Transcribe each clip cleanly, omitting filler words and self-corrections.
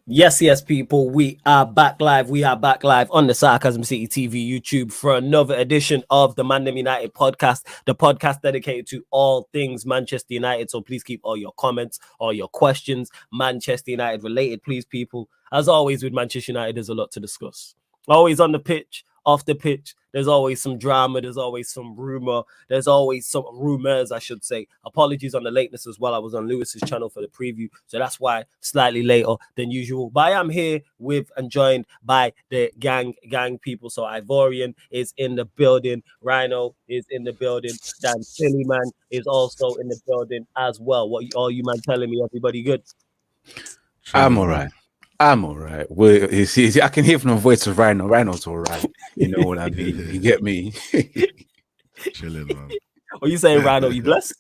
Yes, yes, people. We are back live. We are back live on the Sarcasm City TV YouTube for another edition of the ManDem United podcast, the podcast dedicated to all things Manchester United. So please keep all your comments, all your questions, Manchester United related, please, people. As always, with Manchester United, there's a lot to discuss. Always on the pitch, off the pitch, there's always some drama, there's always some rumor, there's always some rumors, I should say. Apologies on the lateness as well. I was on Lewis's channel for the preview, so that's why slightly later than usual. But I am here with and joined by the gang people. So Ivorian is in the building, Rhino is in the building, Dan Silly Man is also in the building as well. What are you man telling me? Everybody good? I'm all right. I'm all right. Well, you see, I can hear from the voice of Rhino. Rhino's all right. You know what I mean? You get me? Chilling, man. What you saying, Rhino? You blessed?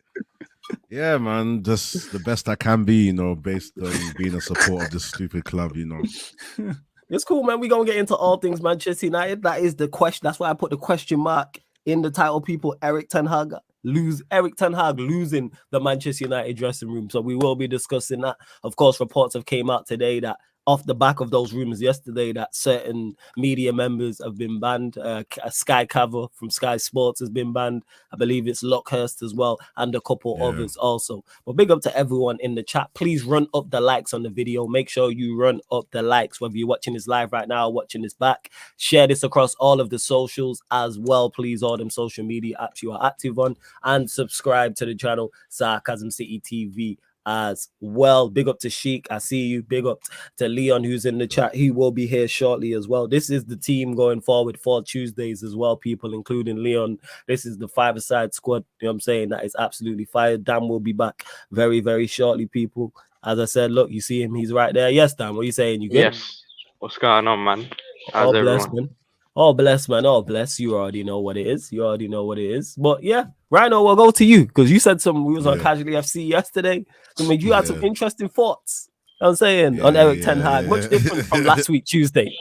Yeah, man. Just the best I can be, based on being a supporter of this stupid club, It's cool, man. We're going to get into all things Manchester United. That is the question. That's why I put the question mark in the title, people. Erik Ten Hag losing the Manchester United dressing room. So we will be discussing that. Of course, reports have came out today that off the back of those rumors yesterday that certain media members have been banned. Sky Cover from Sky Sports has been banned. I believe it's Lockhurst as well, and a couple others also. But big up to everyone in the chat. Please run up the likes on the video. Make sure you run up the likes, whether you're watching this live right now or watching this back. Share this across all of the socials as well, please. All them social media apps you are active on. And subscribe to the channel, Sarcasm City TV. As well. Big up to Sheik. I see you. Big up to Leon, who's in the chat. He will be here shortly as well. This is the team going forward for Tuesdays as well, people, including Leon. This is the five-a-side squad. You know what I'm saying? That is absolutely fire. Dan will be back very, very shortly, people. As I said, look, you see him. He's right there. Yes, Dan, what are you saying? You good? Yes. What's going on, man? How's all everyone? blessed, man. All blessed, man. All blessed. You already know what it is. But yeah, Rhino, we'll go to you because you said we was on Casually FC yesterday. I mean, you had some interesting thoughts. You know what I'm saying on Erik Ten Hag, much different from last week Tuesday.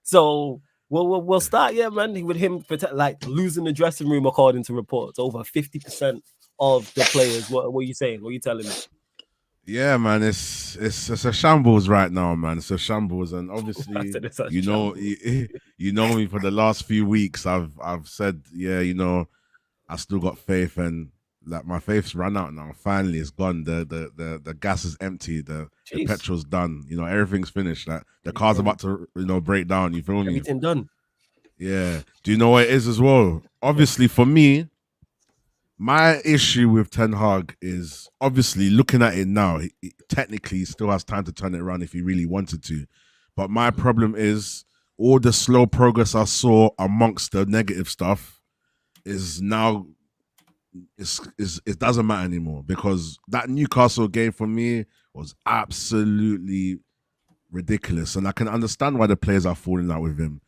So we'll start, man, with him like losing the dressing room according to reports. Over 50% of the players. What are you saying? What are you telling me? Yeah, man, it's a shambles right now, man. It's a shambles, and obviously, you know me for the last few weeks. I've said, I still got faith, and like my faith's run out now. Finally, it's gone. The gas is empty. The petrol's done. Everything's finished. Like the car's about to break down. You feel me? Everything done. Yeah. Do you know what it is as well? Obviously, for me, my issue with Ten Hag is obviously looking at it now. Technically, he still has time to turn it around if he really wanted to. But my problem is all the slow progress I saw amongst the negative stuff is now it doesn't matter anymore, because that Newcastle game for me was absolutely ridiculous, and I can understand why the players are falling out with him.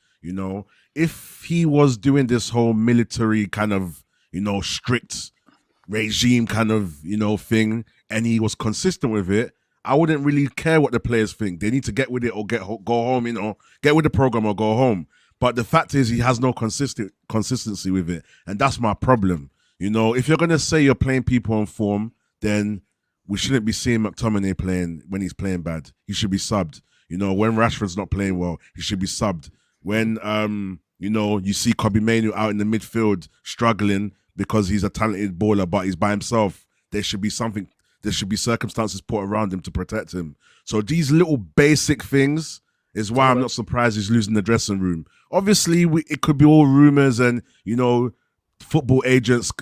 If he was doing this whole military kind of strict regime kind of, thing, and he was consistent with it, I wouldn't really care what the players think. They need to get with it or go home, get with the program or go home. But the fact is he has no consistency with it, and that's my problem. If you're going to say you're playing people on form, then we shouldn't be seeing McTominay playing when he's playing bad. He should be subbed. When Rashford's not playing well, he should be subbed. When, you see Kobe Mainoo out in the midfield struggling because he's a talented baller, but he's by himself, there should be circumstances put around him to protect him. So these little basic things is why I'm not surprised he's losing the dressing room. Obviously, it could be all rumors and, football agents.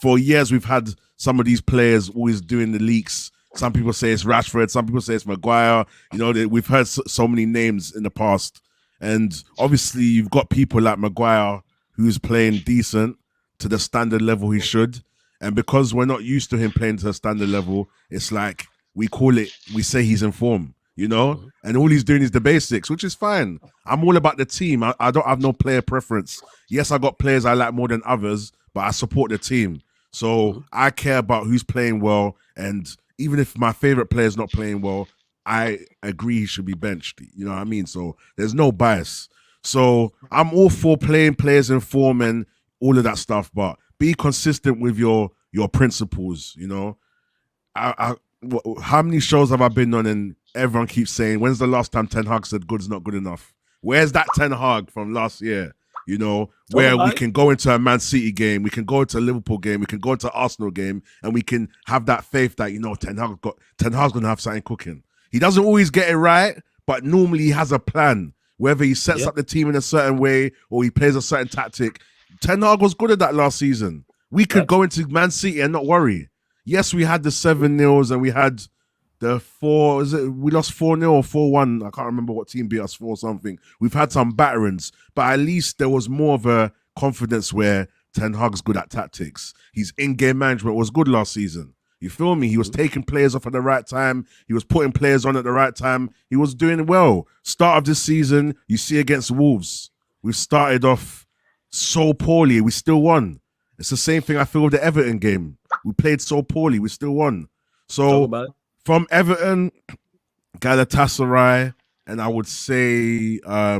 For years, we've had some of these players always doing the leaks. Some people say it's Rashford. Some people say it's Maguire. We've heard so many names in the past. And obviously, you've got people like Maguire who's playing decent to the standard level he should. And because we're not used to him playing to a standard level, it's like we say he's in form, and all he's doing is the basics, which is fine. I'm all about the team. I don't have no player preference. Yes, I got players I like more than others, but I support the team. So I care about who's playing well. And even if my favorite player is not playing well, I agree he should be benched. You know what I mean? So there's no bias. So I'm all for playing players in form and all of that stuff, but be consistent with your principles. How many shows have I been on and everyone keeps saying, when's the last time Ten Hag said good's not good enough? Where's that Ten Hag from last year? You know, where we can go into a Man City game, we can go into a Liverpool game, we can go into an Arsenal game, and we can have that faith that, you know, Ten Hag's going to have something cooking. He doesn't always get it right, but normally he has a plan. Whether he sets up the team in a certain way or he plays a certain tactic. Ten Hag was good at that last season. We could go into Man City and not worry. Yes, we had the 7-0s and we had the 4, we lost 4-0 or 4-1. I can't remember what team beat us 4 something. We've had some batterings, but at least there was more of a confidence where Ten Hag's good at tactics. His in-game management was good last season. You feel me? He was taking players off at the right time. He was putting players on at the right time. He was doing well. Start of this season, you see against Wolves, we started off so poorly. We still won. It's the same thing I feel with the Everton game. We played so poorly. We still won. So from Everton, Galatasaray, and I would say, I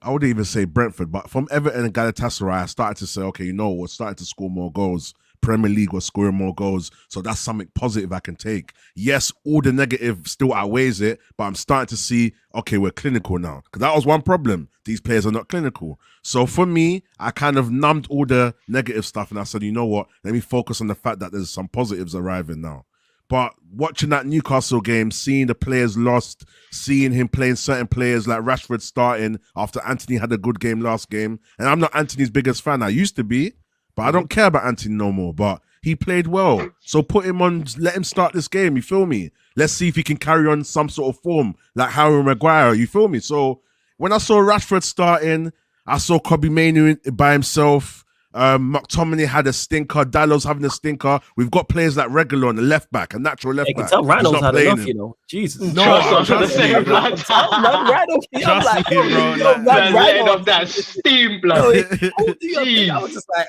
wouldn't even say Brentford, but from Everton and Galatasaray, I started to say, okay, you know, we're starting to score more goals. Premier League was scoring more goals. So that's something positive I can take. Yes, all the negative still outweighs it, but I'm starting to see, okay, we're clinical now. Because that was one problem. These players are not clinical. So for me, I kind of numbed all the negative stuff and I said, you know what? Let me focus on the fact that there's some positives arriving now. But watching that Newcastle game, seeing the players lost, seeing him playing certain players like Rashford starting after Anthony had a good game last game. And I'm not Anthony's biggest fan. I used to be. But I don't care about Anthony no more. But he played well. So put him on, let him start this game. You feel me? Let's see if he can carry on some sort of form like Harry Maguire. You feel me? So when I saw Rashford starting, I saw Kobe Mainoo by himself. McTominay had a stinker. Dalot's having a stinker. We've got players like Regular on the left back, a natural left back. You can tell Rano's had enough, you know. Jesus. No, I'm trying to say, blood. Trust me, bro. Man's letting off that steam, blood. I was just like,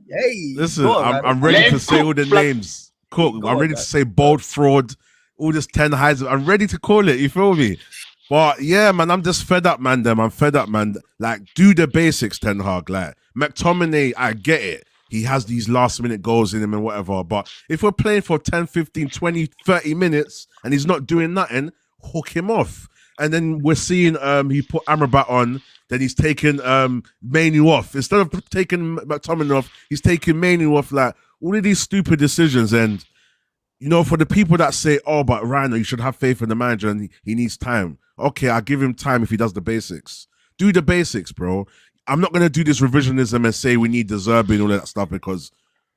hey, listen, I'm ready to say all the names. Cool. I'm ready to say bold fraud, all this 10 highs. I'm ready to call it. You feel me? But yeah, man, I'm just fed up, man. I'm fed up, man. Like, do the basics, Ten Hag. Like, McTominay, I get it. He has these last minute goals in him and whatever. But if we're playing for 10, 15, 20, 30 minutes and he's not doing nothing, hook him off. And then we're seeing he put Amrabat on, then he's taking Mainoo off. Instead of taking McTominay off, he's taking Mainoo off. Like, all of these stupid decisions. And, you know, for the people that say, oh, but Rhino, you should have faith in the manager and he needs time. Okay, I'll give him time if he does the basics. Do the basics, bro. I'm not going to do this revisionism and say we need De Zerbi and all that stuff because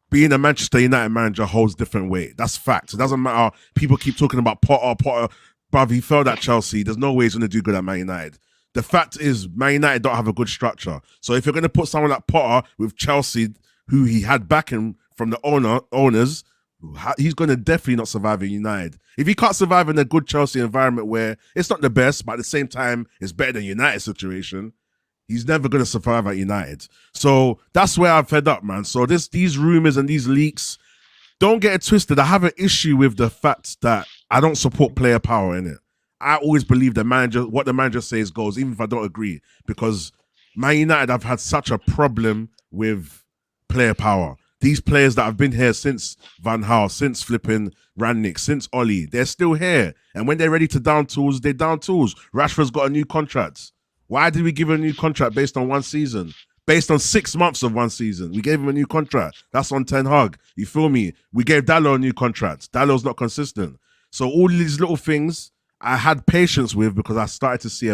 being a Manchester United manager holds different weight. That's fact. It doesn't matter. People keep talking about Potter. Bruv, he failed at Chelsea. There's no way he's going to do good at Man United. The fact is, Man United don't have a good structure. So if you're going to put someone like Potter with Chelsea, who he had backing from the owners, he's going to definitely not survive in United. If he can't survive in a good Chelsea environment where it's not the best, but at the same time, it's better than United situation, he's never going to survive at United. So that's where I'm fed up, man. So these rumors and these leaks, don't get it twisted. I have an issue with the fact that I don't support player power in it. I always believe what the manager says goes, even if I don't agree, because Man United have had such a problem with player power. These players that have been here since Van Gaal, since flipping Rangnick, since Oli, they're still here. And when they're ready to down tools, they down tools. Rashford's got a new contract. Why did we give him a new contract based on one season? Based on 6 months of one season. We gave him a new contract. That's on Ten Hag. You feel me? We gave Dalot a new contract. Dalot's not consistent. So all these little things I had patience with because I started to see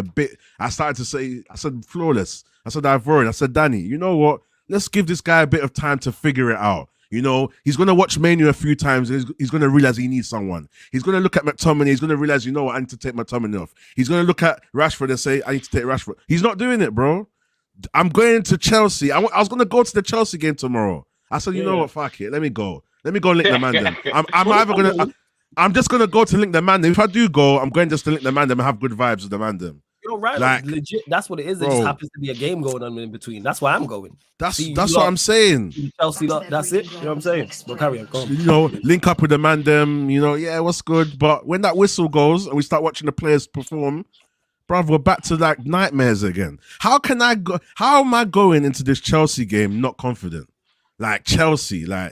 I said flawless. I said Ivorian. I said, Danny, you know what? Let's give this guy a bit of time to figure it out. You know, he's going to watch Mainoo a few times and he's going to realize he needs someone. He's going to look at McTominay. He's going to realize, you know what, I need to take McTominay off. He's going to look at Rashford and say, I need to take Rashford. He's not doing it, bro. I'm going to Chelsea. I was going to go to the Chelsea game tomorrow. I said, you know what, fuck it. Let me go and link the ManDem. I'm just going to go to link the ManDem. If I do go, I'm going just to link the ManDem and have good vibes with the ManDem. You're right. Like, legit, that's what it is. There just happens to be a game going on in between. That's why I'm going. That's what I'm saying. Chelsea, that's it. You know what I'm saying? But carry on. Go on. You know, link up with the ManDem. You know, yeah, what's good? But when that whistle goes and we start watching the players perform, bruv, we're back to like nightmares again. How am I going into this Chelsea game not confident? Chelsea are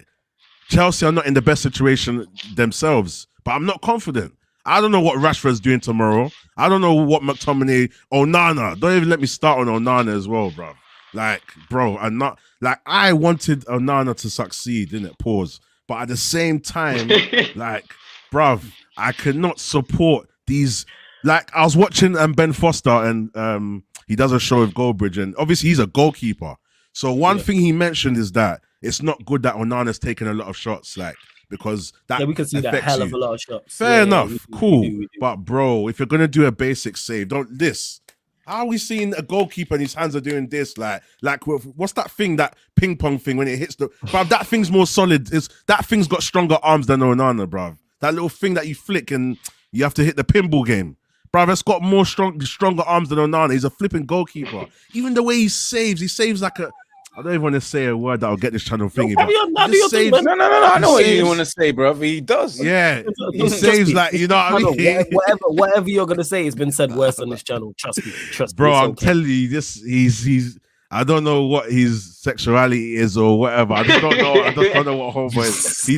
not in the best situation themselves, but I'm not confident. I don't know what Rashford's doing tomorrow. I don't know what McTominay, Onana. Don't even let me start on Onana as well, bro. Like, bro, I'm not like I wanted Onana to succeed, didn't it? Pause. But at the same time, like, bruv, I cannot support these. Like, I was watching Ben Foster, and he does a show with Goldbridge, and obviously he's a goalkeeper. So one thing he mentioned is that it's not good that Onana's taking a lot of shots, like, because that we can see that hell of a lot of shots. Fair enough, cool. But bro, if you're gonna do a basic save, don't this. How are we seeing a goalkeeper and his hands are doing this? Like what's that thing, that ping pong thing when it hits the? Bruv, that thing's more solid. That thing's got stronger arms than Onana, bruv. That little thing that you flick and you have to hit the pinball game. Bruv, it's got more stronger arms than Onana. He's a flipping goalkeeper. Even the way he saves like a. I don't even want to say a word that'll get this channel thingy. No, I know what you want to say, bro. He does. Yeah, he saves like, you know what I mean. Whatever you're gonna say has been said worse on this channel. Trust me, bro. I'm telling you, this he's. I don't know what his sexuality is or whatever. I just don't know. I just don't know what homo is.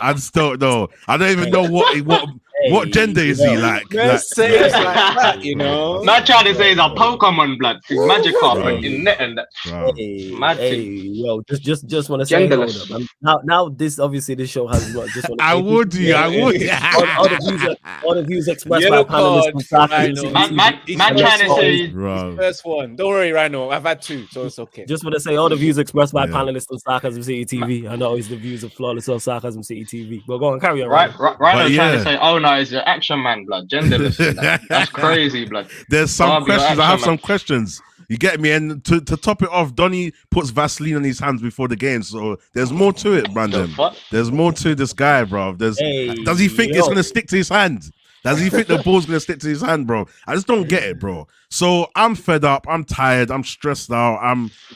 I just don't know. I don't even know what gender is he like. Say it's like that, you know. Not trying to say it's a Pokemon blood, Magikarp in net and that. Yo, just want to say, hold up. Now this obviously this show has what just. I would. All the views expressed by panelists. Man trying to say first one. Don't worry, Rhino. I've had two. So it's okay. Just want to say all the views expressed by panelists on Sarcasm City TV. I know it's the views of Flawless of Sarcasm City TV. But go on, carry on. Right. Trying to say, oh no, it's your action man blood, genderless. That's crazy, blood. There's some questions. I have some questions. You get me? And to top it off, Donny puts Vaseline on his hands before the game. So there's more to it, Brandon. There's more to this guy, bro. Does he think it's gonna stick to his hand? Does he think the ball's gonna stick to his hand, bro? I just don't get it, bro. So I'm fed up. I'm tired. I'm stressed out.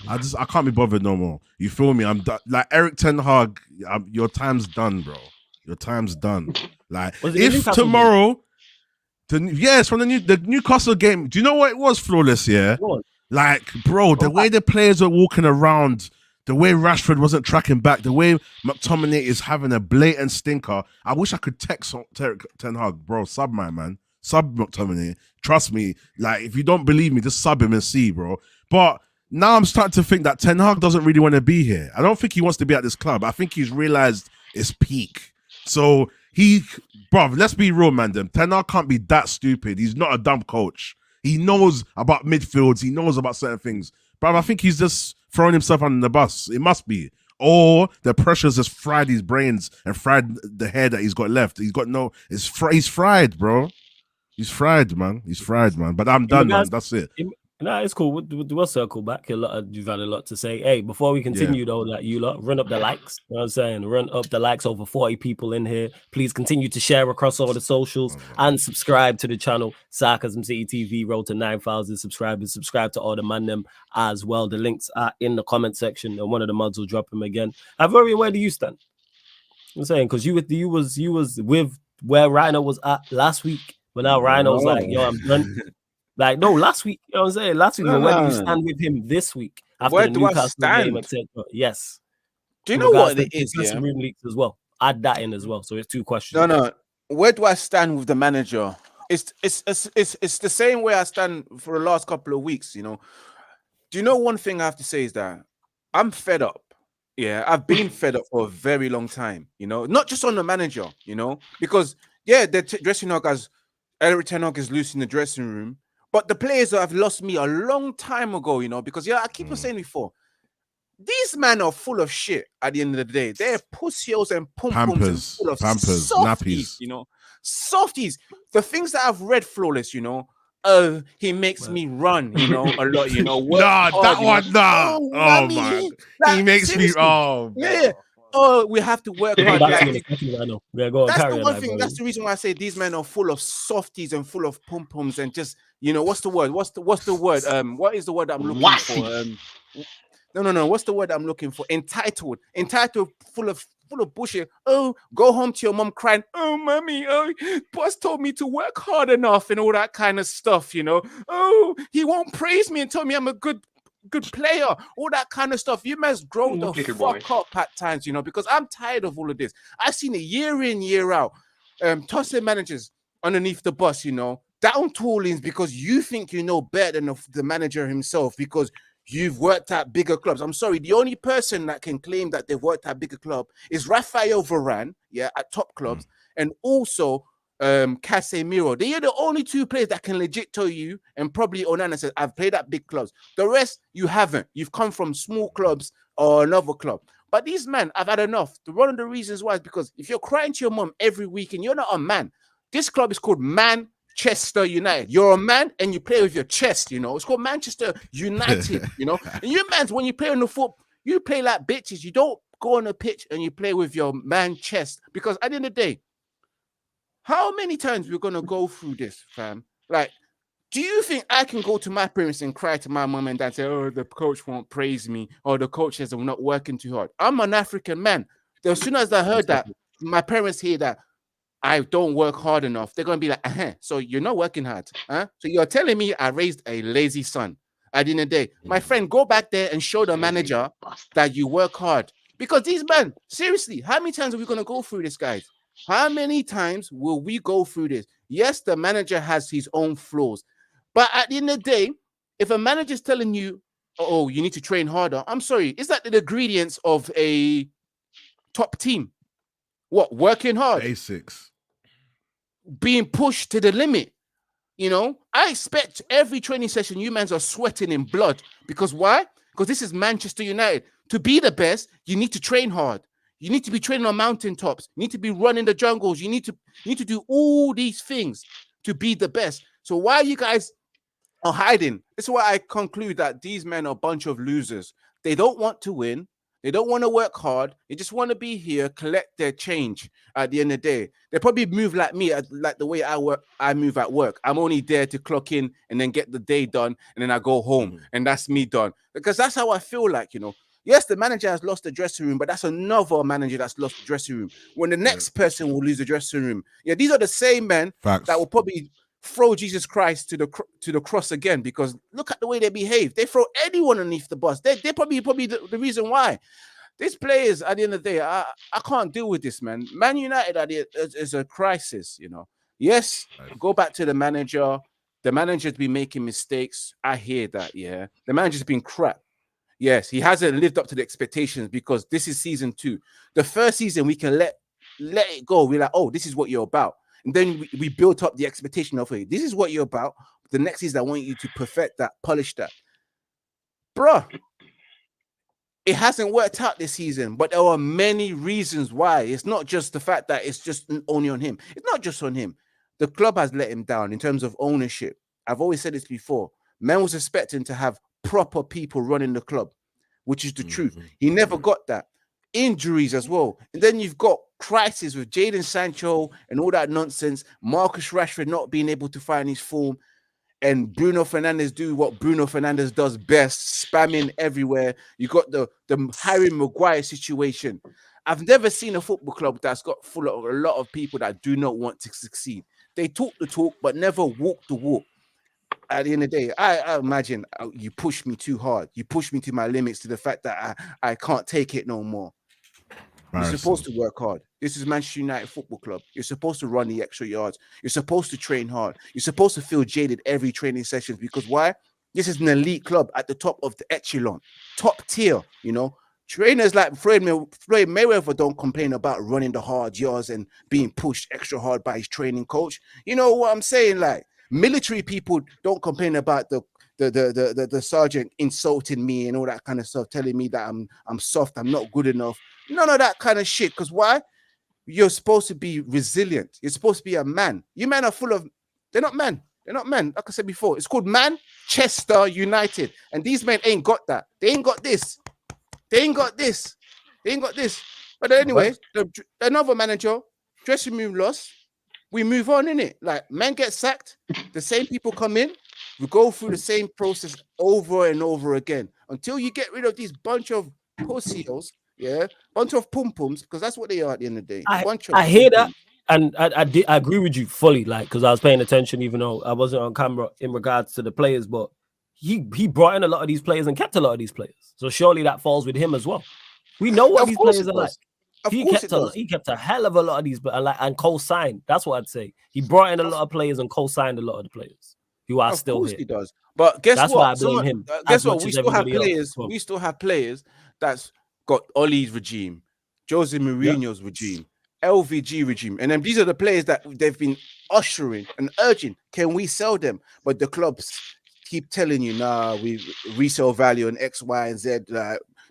I can't be bothered no more. You feel me? I'm like Erik ten Hag. Your time's done, bro. Your time's done. Like if tomorrow, it's from the Newcastle game. Do you know what it was, Flawless? Yeah, like, bro, the way the players are walking around. The way Rashford wasn't tracking back, the way McTominay is having a blatant stinker. I wish I could text Erik ten Hag, bro. Sub my man, sub McTominay. Trust me. Like, if you don't believe me, just sub him and see, bro. But now I'm starting to think that Ten Hag doesn't really want to be here. I don't think he wants to be at this club. I think he's realized it's peak. So bruv, let's be real, ManDem. Ten Hag can't be that stupid. He's not a dumb coach. He knows about midfields. He knows about certain things. Bruv, I think he's just throwing himself under the bus. It must be. Or the pressure's just fried his brains and fried the hair that he's got left. He's fried, bro. He's fried, man. But I'm done, man. That's it. Nah, it's cool. We'll circle back. You've had a lot to say. Hey, before we continue though, like you lot, run up the likes. You know what I'm saying? Run up the likes. Over 40 people in here. Please continue to share across all the socials and subscribe to the channel. Sarcasm City TV, road to 9,000 subscribers. Subscribe to all the ManDem as well. The links are in the comment section, and one of the mods will drop them again. Ivorian, where do you stand? I'm saying, because you was with where Rhino was at last week, but now Rhino's like, yo, I'm done. Like, no, last week, you know what I'm saying? Last week, where do you stand with him this week? After where the do Newcastle I stand? Game, etc. Yes. Do you know what it is? Yeah? Room leaks as well. Add that in as well. So it's two questions. No. Where do I stand with the manager? It's the same way I stand for the last couple of weeks, you know. Do you know one thing I have to say is that I'm fed up. Yeah, I've been fed up for a very long time, you know, not just on the manager, you know, because, the dressing room as Erik ten Hag is loose in the dressing room. But the players have lost me a long time ago, you know, because I keep on saying before, these men are full of shit at the end of the day. They're pussies and pum-pums full of pampers, softies, nappies. you know. Softies. The things that I've read, Flawless, you know. He makes me run, you know, a lot, you know. He makes me, yeah. Oh, we have to work hard. That's the one thing. That's the reason why I say these men are full of softies and full of pum-pums and just, you know, what's the word? What's the word? What is the word I'm looking for? No. What's the word I'm looking for? Entitled, full of bullshit. Oh, go home to your mom crying. Oh, mommy. Oh, boss told me to work hard enough and all that kind of stuff. You know. Oh, he won't praise me and tell me I'm a good player, all that kind of stuff. You must grow the fuck up at times, you know, because I'm tired of all of this. I've seen it year in, year out. tossing managers underneath the bus, you know, down toolings because you think you know better than the manager himself because you've worked at bigger clubs. I'm sorry, the only person that can claim that they've worked at bigger club is Rafael Varane, yeah, at top clubs, and also Casemiro. They are the only two players that can legit tell you, and probably Onana says, I've played at big clubs. The rest, you haven't. You've come from small clubs or another club. But these men, I've had enough. One of the reasons why is because if you're crying to your mom every week and you're not a man, this club is called Manchester United. You're a man and you play with your chest, you know. It's called Manchester United, you know. And you men, when you play on the foot, you play like bitches. You don't go on a pitch and you play with your man chest. Because at the end of the day, how many times we're going to go through this, fam? Like, do you think I can go to my parents and cry to my mom and dad and say, oh, the coach won't praise me or the coach says I'm not working too hard? I'm an African man. As soon as I heard that, my parents hear that I don't work hard enough, they're going to be like, so you're not working hard. Huh? So you're telling me I raised a lazy son. At the end of the day, my friend, go back there and show the manager that you work hard. Because these men, seriously, how many times are we going to go through this, guys? How many times will we go through this? Yes, the manager has his own flaws. But at the end of the day, if a manager is telling you, oh, you need to train harder, I'm sorry, is that the ingredients of a top team? What? Working hard? Basics. Being pushed to the limit. You know, I expect every training session you mans are sweating in blood. Because why? Because this is Manchester United. To be the best, you need to train hard. You need to be training on mountaintops. You need to be running the jungles. You need to do all these things to be the best. So why you guys are hiding? This is why I conclude that these men are a bunch of losers. They don't want to win. They don't want to work hard. They just want to be here, collect their change at the end of the day. They probably move like me, like the way I move at work. I'm only there to clock in and then get the day done, and then I go home, and that's me done. Because that's how I feel like, you know. Yes, the manager has lost the dressing room, but that's another manager that's lost the dressing room. When the next person will lose the dressing room. Yeah, these are the same men that will probably throw Jesus Christ to the cross again, because look at the way they behave. They throw anyone underneath the bus. They're probably the reason why. These players, at the end of the day, I can't deal with this, man. Man United is a crisis, you know. Yes, go back to the manager. The manager's been making mistakes. I hear that, yeah. The manager's been crap. Yes, he hasn't lived up to the expectations because this is season 2. The first season, we can let it go. We're like, oh, this is what you're about. And then we built up the expectation of it. This is what you're about. The next season, I want you to perfect that, polish that. Bruh, it hasn't worked out this season, but there are many reasons why. It's not just the fact that it's just only on him. It's not just on him. The club has let him down in terms of ownership. I've always said this before. Man was expecting to have proper people running the club, which is the truth. He never got that. Injuries as well. And then you've got crisis with Jadon Sancho and all that nonsense. Marcus Rashford not being able to find his form. And Bruno Fernandes do what Bruno Fernandes does best, spamming everywhere. You got the Harry Maguire situation. I've never seen a football club that's got full of a lot of people that do not want to succeed. They talk the talk, but never walk the walk. At the end of the day, I imagine you push me too hard. You push me to my limits, to the fact that I can't take it no more. You're supposed to work hard. This is Manchester United Football Club. You're supposed to run the extra yards. You're supposed to train hard. You're supposed to feel jaded every training session, because why? This is an elite club at the top of the echelon, top tier, you know. Trainers like Floyd Mayweather don't complain about running the hard yards and being pushed extra hard by his training coach. You know what I'm saying? Like, military people don't complain about the sergeant insulting me and all that kind of stuff, telling me that I'm soft, I'm not good enough. None of that kind of shit. Because why? You're supposed to be resilient. You're supposed to be a man. You men are full of... They're not men. They're not men. Like I said before, it's called Manchester United. And these men ain't got that. They ain't got this. They ain't got this. They ain't got this. But anyway, another manager, dressing room loss. We move on, innit? Like, men get sacked. The same people come in. We go through the same process over and over again until you get rid of these bunch of pussies, yeah, bunch of pum-pums, because that's what they are at the end of the day. I hear that, and I agree with you fully, like, because I was paying attention even though I wasn't on camera in regards to the players, but he brought in a lot of these players and kept a lot of these players. So surely that falls with him as well. We know what these players are like. Of course it does. He kept a hell of a lot of these, but and co-signed. That's what I'd say. He brought in a lot of players and co-signed a lot of the players who are Of still course here. he does. But guess That's what? why I blame him. Guess what? much We as still have everybody else. players. Well, We still have players that's got Ollie's regime, Jose Mourinho's regime, LVG regime, and then these are the players that they've been ushering and urging. Can we sell them? But the clubs keep telling you, nah, we resale value on X, Y, and Z.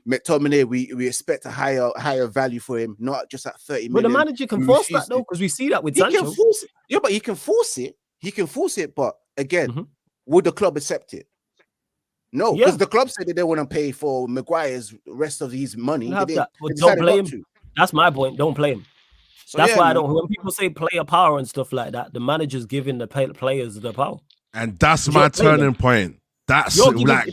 McTominay, we expect a higher value for him, not just at 30 but million. the manager can force that though, because we see that with Sancho. Can force it. Yeah, but he can force it. He can force it, but again, would the club accept it? No, because the club said that they want to pay for Maguire's rest of his money. Don't play him. That's my point. Don't play him. So that's why I don't. When people say player power and stuff like that, the manager's giving the players the power. And that's my turning point. That's like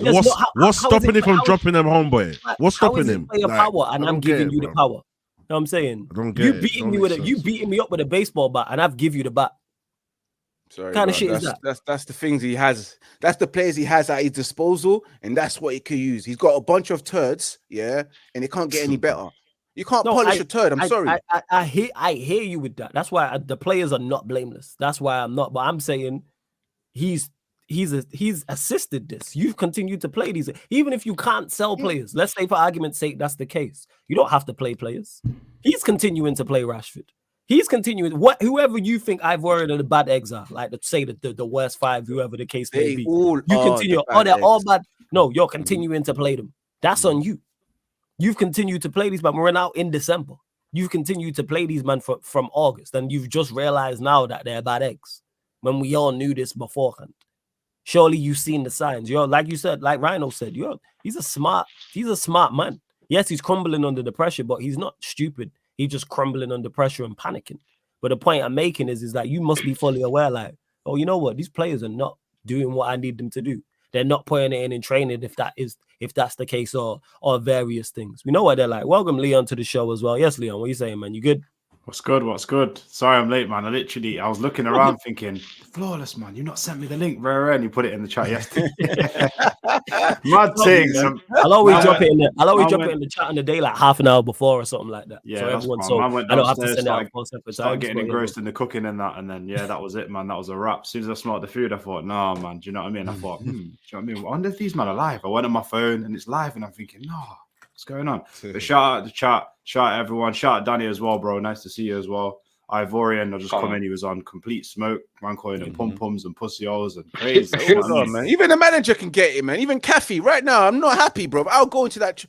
what's stopping him from dropping them, homeboy? What's stopping him? Player power, and I'm giving you the power. You know what I'm saying? You beating me you beating me up with a baseball bat, and I've give you the bat. Sorry, kind of shit is that? That's the things he has. That's the players he has at his disposal, and that's what he could use. He's got a bunch of turds, and it can't get any better. You can't polish a turd. I'm sorry. I hear you with that. That's why the players are not blameless. That's why I'm not. But I'm saying he's assisted this. You've continued to play these, even if you can't sell players. Let's say for argument's sake that's the case. You don't have to play players. He's continuing to play Rashford. He's continuing. Whoever you think I've worried are the bad eggs are, like say the worst five, whoever the case may be. You continue. They're all bad. No, you're continuing to play them. That's on you. You've continued to play these, but we're now in December. You've continued to play these man from August, and you've just realized now that they're bad eggs. When we all knew this beforehand. Surely you've seen the signs. You're like you said, like Rhino said, he's a smart man. Yes, he's crumbling under the pressure, but he's not stupid. He's just crumbling under pressure and panicking. But the point I'm making is that you must be fully aware, like, oh, you know what? These players are not doing what I need them to do. They're not putting it in training if that's the case, or various things. We know what they're like. Welcome Leon to the show as well. Yes, Leon, what are you saying, man? You good? What's good? Sorry I'm late, man. I was looking around thinking, flawless, man. You not sent me the link, rare, and you put it in the chat yesterday. Mad things. I'll always drop it in there. I'll always drop it in the chat on the day, like half an hour before or something like that. Yeah, so everyone I don't have to send out 4 separate times. Started getting engrossed in the cooking and that, and then that was it, man. That was a wrap. As soon as I smelled the food, I thought, nah, man. Do you know what I mean? I thought, do you know what I mean? I wonder if these men are live. I went on my phone and it's live, and I'm thinking, nah, what's going on? But shout out the chat, shout out everyone, shout out Danny as well, bro. Nice to see you as well. Ivorian, I just come in. He was on complete smoke, man, calling him pom poms and pussy holes and crazy. Man. Even the manager can get it, man. Even Kathy, right now, I'm not happy, bro. I'll go into that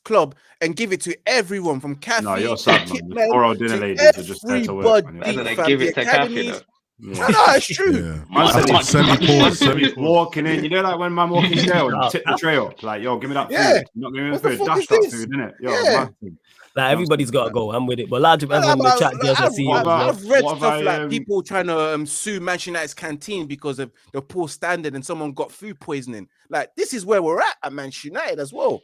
club and give it to everyone from Kathy. No, you're sad, man. The poor old dinner ladies are just there to work. And then they give it to Kathy. No, it's true. Man, walking in, you know, like when man walking jail and tip the tray up, like, yo, give me that food. You're not giving me the food. Dash that food, innit? Yo, like everybody's got to go. I'm with it. But large of everyone in the chat does I see I've read stuff like people trying to sue Manchester United's canteen because of the poor standard and someone got food poisoning. Like, this is where we're at Manchester United as well.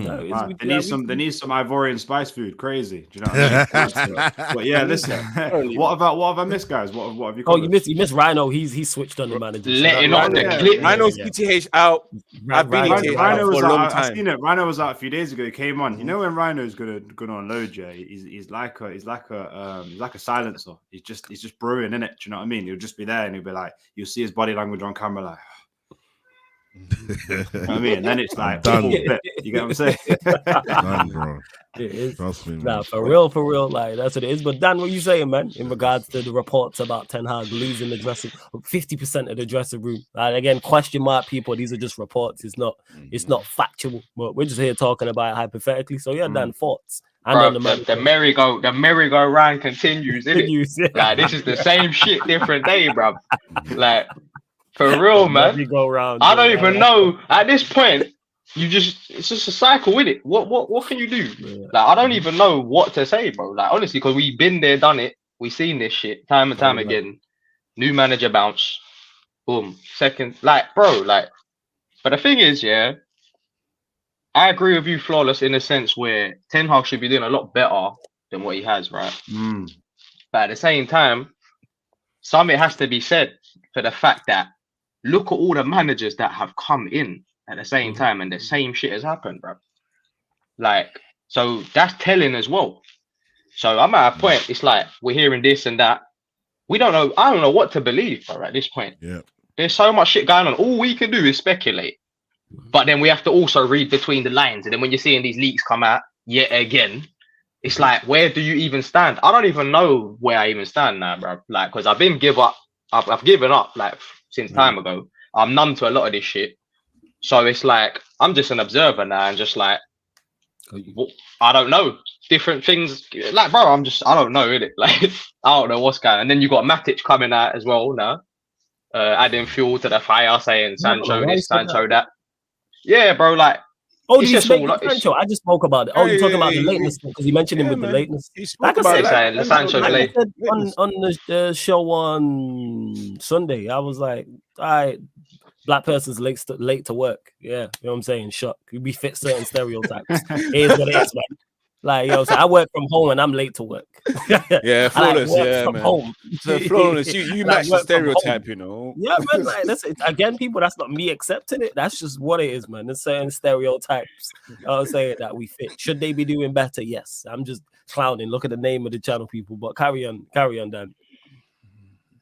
No, they need some Ivorian spice food. Crazy. Do you know what I mean? But yeah, listen. what have I missed, guys? What have you called? Oh, you missed Rhino. He's switched on the manager. Letting on the clip. Rhino's PTH out. I've been Rhino was out. I've seen it. Rhino was out a few days ago. He came on. You know when Rhino's gonna unload you? He's like a silencer. He's just brewing in it. Do you know what I mean? He'll just be there and he'll be like, you'll see his body language on camera, like. You know what I mean? And then it's like done. You get what I'm saying? Done, bro. It is. Nah, for real, like that's what it is. But Dan, what you saying, man, in regards to the reports about Ten Hag losing the 50% of the dressing room? Again, question mark people. These are just reports. It's not factual. But we're just here talking about it hypothetically. So yeah, Dan, thoughts. Bro, the merry-go-round continues, isn't it? Like, this is the same shit, different day, bro. Like. For real, man. I don't even know. At this point, it's just a cycle with it. What can you do? Yeah. Like, I don't even know what to say, bro. Like, honestly, because we've been there, done it. We've seen this shit time and time again. New manager bounce. Boom. Second, like, bro, like. But the thing is, yeah, I agree with you, Flawless, in a sense where Ten Hag should be doing a lot better than what he has, right? But at the same time, something has to be said for the fact that look at all the managers that have come in at the same time and the same shit has happened, bro. Like, So that's telling as well. So I'm at a point, it's like we're hearing this and that. We don't know. I don't know what to believe, bro, at this point. Yeah. There's so much shit going on. All we can do is speculate. But then we have to also read between the lines. And then when you're seeing these leaks come out yet again, it's like, where do you even stand? I don't even know where I even stand now, bro. Like, because I've been I've given up like since time ago. I'm numb to a lot of this shit. So it's like I'm just an observer now and just like I don't know. Different things like bro, I don't know, innit? Like I don't know what's going on. And then you got Matic coming out as well now. Adding fuel to the fire, saying Sancho this, Sancho that. Yeah, bro, like oh, did you speak about Sancho? I just spoke about it. Oh, you're talking about the lateness because you mentioned him with the lateness. Like I said, the Sancho late. On the show on Sunday, I was like, all right, black person's late to work. Yeah, you know what I'm saying? Shock. We fit certain stereotypes. It is what it is, man. Like, you know, so I work from home and I'm late to work. Yeah, flawless. Yeah, man. Home. So flawless. You match the stereotype, you know. Yeah, man. Like, that's again, people. That's not me accepting it. That's just what it is, man. There's certain stereotypes. I was saying that we fit. Should they be doing better? Yes. I'm just clowning. Look at the name of the channel, people. But carry on, Dan.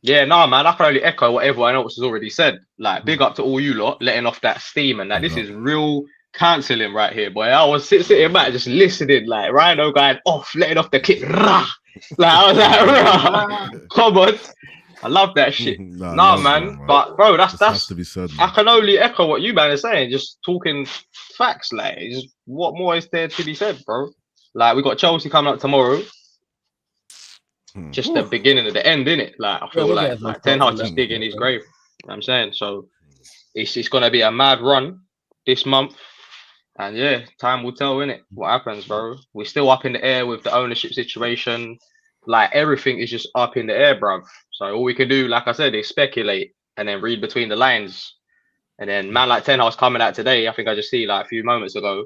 Yeah, no, man. I can only echo what everyone else has already said. Like, big up to all you lot letting off that steam and that. This is real cancelling right here, boy. I was sitting back just listening, like Rhino going off, letting off the kick. Rah! Like I was like, rah! Come on. I love that shit. Nah, man. But bro, that's has to be said, I can only echo what you man are saying, just talking facts. Like, what more is there to be said, bro? Like, we got Chelsea coming up tomorrow. Just the beginning of the end, innit? Like, I feel like Ten Hag just digging his grave. You know what I'm saying? So it's gonna be a mad run this month. And yeah, time will tell, innit? What happens, bro? We're still up in the air with the ownership situation. Like, everything is just up in the air, bruv. So all we can do, like I said, is speculate and then read between the lines. And then man like Ten Hag's coming out today. I think I just see like a few moments ago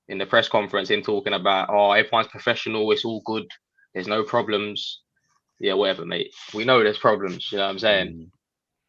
in the press conference him talking about, oh, everyone's professional, it's all good, there's no problems. Yeah, whatever, mate. We know there's problems, you know what I'm saying?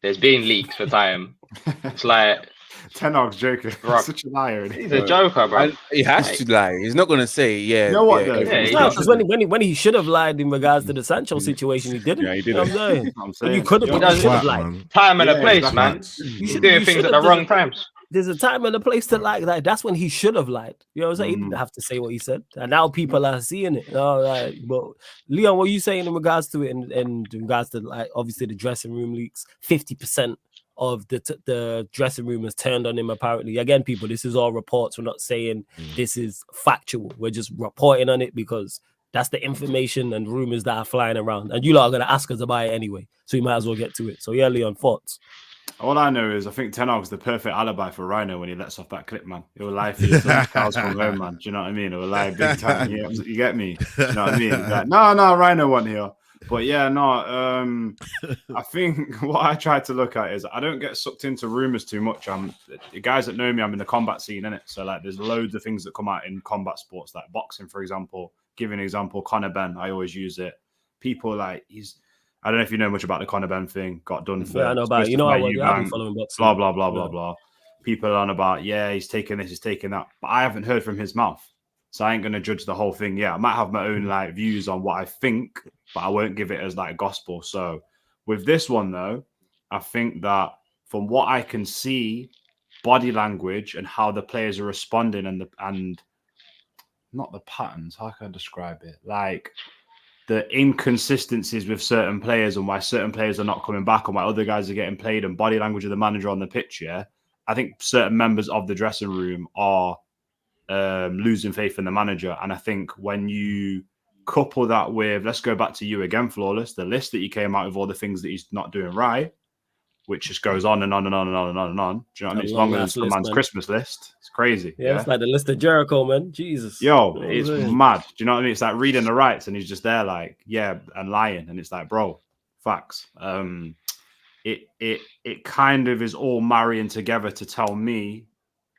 There's been leaks for time. It's like Ten Hag's joking. Such a liar. He's a joker, bro. And he has to lie. He's not gonna say, yeah. You know what? Because when he should have lied in regards to the Sancho situation, he didn't. Yeah, he didn't. didn't. You know what I'm saying? You could have lied. Time and a place, man. You're doing things at the wrong times. There's a time and a place to lie. Like that's when he should have lied. You know what I'm saying? He didn't have to say what he said, and now people are seeing it. All right, but Leon, what are you saying in regards to it? In regards to like obviously the dressing room leaks, 50% of the dressing room has turned on him. Apparently, again, people, this is all reports. We're not saying this is factual. We're just reporting on it because that's the information and rumors that are flying around, and you lot are gonna ask us about it anyway, so you might as well get to it. So yeah, Leon, thoughts? All I know is I think Ten Hag's the perfect alibi for Rhino when he lets off that clip, man. It will lie for your son's cows from home, man. Do you know what I mean? It will lie big time. You get me? Do you know what I mean? Like, no, Rhino wasn't here. But yeah, no. I think what I try to look at is I don't get sucked into rumors too much. The guys that know me, I'm in the combat scene, innit? So like, there's loads of things that come out in combat sports, like boxing, for example. Give an example, Conor Ben. I always use it. People like I don't know if you know much about the Conor Ben thing. Got done for. Yeah, I know about it. You know, I've been following boxing. Blah blah blah blah blah. People on about he's taking this, he's taking that, but I haven't heard from his mouth, so I ain't gonna judge the whole thing. Yeah, I might have my own like views on what I think, but I won't give it as like gospel. So with this one though, I think that from what I can see, body language and how the players are responding and not the patterns. How can I describe it? Like the inconsistencies with certain players and why certain players are not coming back and why other guys are getting played and body language of the manager on the pitch. Yeah, I think certain members of the dressing room are losing faith in the manager. And I think when you couple that with, let's go back to you again, Flawless, the list that you came out with all the things that he's not doing right, which just goes on and on and on and on and on and on. Do you know what I mean? It's longer than some man's Christmas list. It's crazy. Yeah, it's like the list of Jericho, man. Jesus. Yo, it's mad. Do you know what I mean? It's like reading the rights and he's just there like, yeah, and lying. And it's like, bro, facts. It kind of is all marrying together to tell me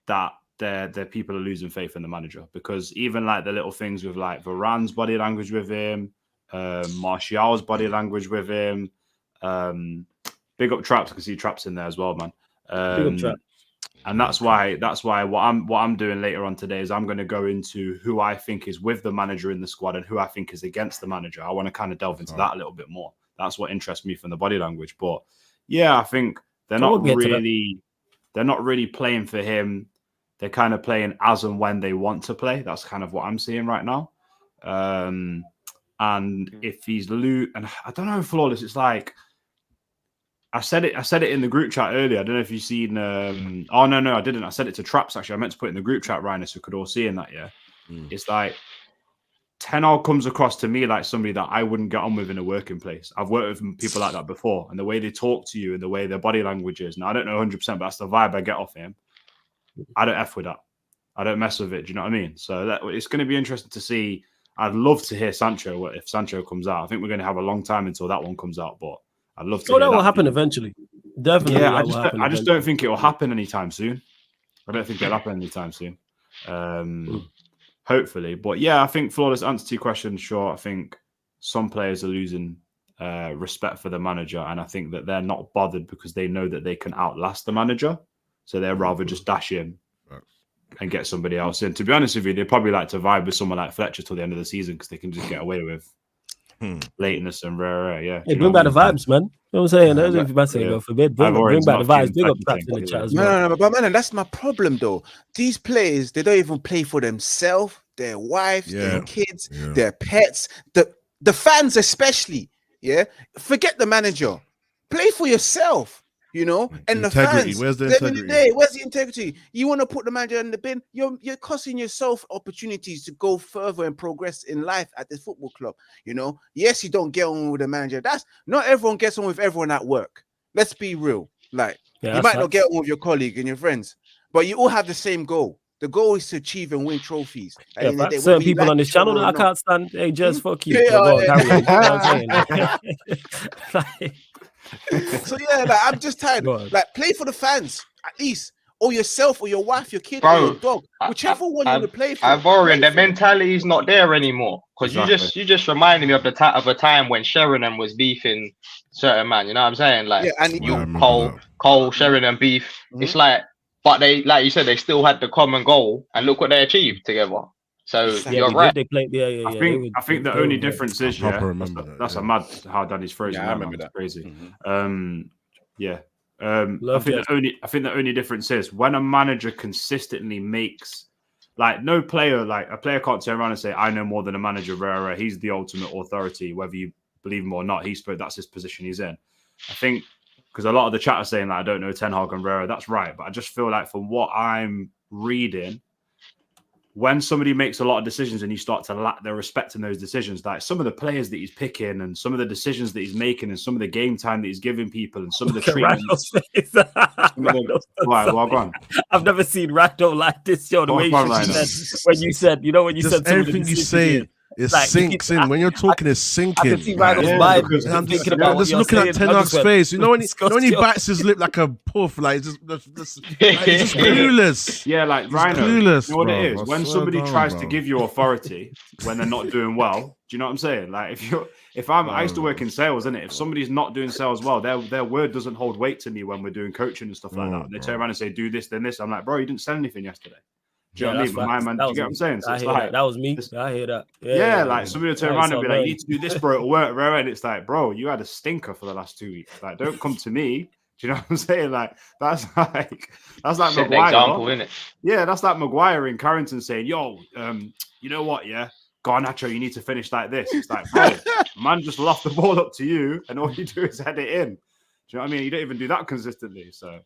that the people are losing faith in the manager, because even like the little things with like Varane's body language with him, Martial's body language with him, big up Traps, I can see Traps in there as well, man. Big up Traps. And that's why what I'm doing later on today is I'm going to go into who I think is with the manager in the squad and who I think is against the manager. I want to kind of delve into that a little bit more. That's what interests me from the body language. But yeah, I think they're not really playing for him. They're kind of playing as and when they want to play. That's kind of what I'm seeing right now. And if he's and I don't know, Flawless, it's like I said it in the group chat earlier. I don't know if you've seen oh no, I didn't. I said it to Traps actually. I meant to put it in the group chat, Ryan, so we could all see in that, yeah. It's like Ten Hag comes across to me like somebody that I wouldn't get on with in a working place. I've worked with people like that before, and the way they talk to you and the way their body language is. Now I don't know 100%, but that's the vibe I get off him. I don't F with that. I don't mess with it. Do you know what I mean? So it's going to be interesting to see. I'd love to hear Sancho if Sancho comes out. I think we're going to have a long time until that one comes out, but I'd love to. Oh, that will happen eventually. Definitely. Yeah, I just don't think it will happen anytime soon. I don't think it'll happen anytime soon. Hopefully, but yeah, I think Flawless answer to your question. Sure, I think some players are losing respect for the manager, and I think that they're not bothered because they know that they can outlast the manager. So they'd rather just dash in and get somebody else in. To be honest with you, they'd probably like to vibe with someone like Fletcher till the end of the season because they can just get away with lateness and rare. Yeah, hey, bring back the vibes, man. You know what I'm saying? That's what I'm saying. God forbid. Bring back the vibes. Big up Traps in the chat as well. No, but man, that's my problem though. These players, they don't even play for themselves, their wives, their kids, their pets, the fans especially. Yeah, forget the manager. Play for yourself. You know, and integrity. The fans. Where's the integrity? Where's the integrity? You want to put the manager in the bin? You're costing yourself opportunities to go further and progress in life at the football club. You know, yes, you don't get on with the manager. That's not everyone gets on with everyone at work. Let's be real. Like you might not get on with your colleague and your friends, but you all have the same goal. The goal is to achieve and win trophies. Yeah, that's certain people on this channel that I can't stand. Hey, just fuck you. So yeah, like I'm just tired. Like play for the fans at least, or yourself, or your wife, your kid, or your dog, whichever one you want to play for. I've worried the mentality is not there anymore because you just reminded me of a time when Sheringham was beefing certain man. You know what I'm saying? Like Cole, Sheringham beef. It's like, but they, like you said, they still had the common goal, and look what they achieved together. So you're right. They played, I think the only difference is, that's a mad how Danny's phrasing. I remember that. Crazy. I think the only difference is when a manager consistently makes, like, no player, like a player can't turn around and say, I know more than a manager. Rara, he's the ultimate authority, whether you believe him or not. That's his position he's in. I think because a lot of the chat are saying that I don't know Ten Hag and Rara. That's right, but I just feel like from what I'm reading, when somebody makes a lot of decisions and you start to lack their respect in those decisions, like some of the players that he's picking and some of the decisions that he's making and some of the game time that he's giving people and some of the treatments. Well gone. I've never seen Rando like this, yo. The way you said everything you say. It like, sinks in. When you're talking, it's sinking. I can see Rando's mind. I'm thinking about just looking at Ten Hag's face. You know when he bites his lip like a puff, like just clueless. Yeah, like Rhino. Clueless. You know what it is? When somebody tries to give you authority when they're not doing well, do you know what I'm saying? Like I used to work in sales, innit? If somebody's not doing sales well, their word doesn't hold weight to me when we're doing coaching and stuff like that. And they turn around and say, do this, then this. I'm like, bro, you didn't sell anything yesterday. Do you know what I mean? My man, do you get what I'm saying? So it's like, that was me. I hear that. Yeah, like somebody will turn around and be like, you need to do this, bro, it'll work, bro. And it's like, bro, you had a stinker for the last 2 weeks. Like, don't come to me. Do you know what I'm saying? Like, that's like Maguire. Example, innit? Yeah, that's like Maguire in Carrington saying, yo, you know what, yeah? Garnacho, you need to finish like this. It's like, bro, man just loft the ball up to you and all you do is head it in. Do you know what I mean? You don't even do that consistently, so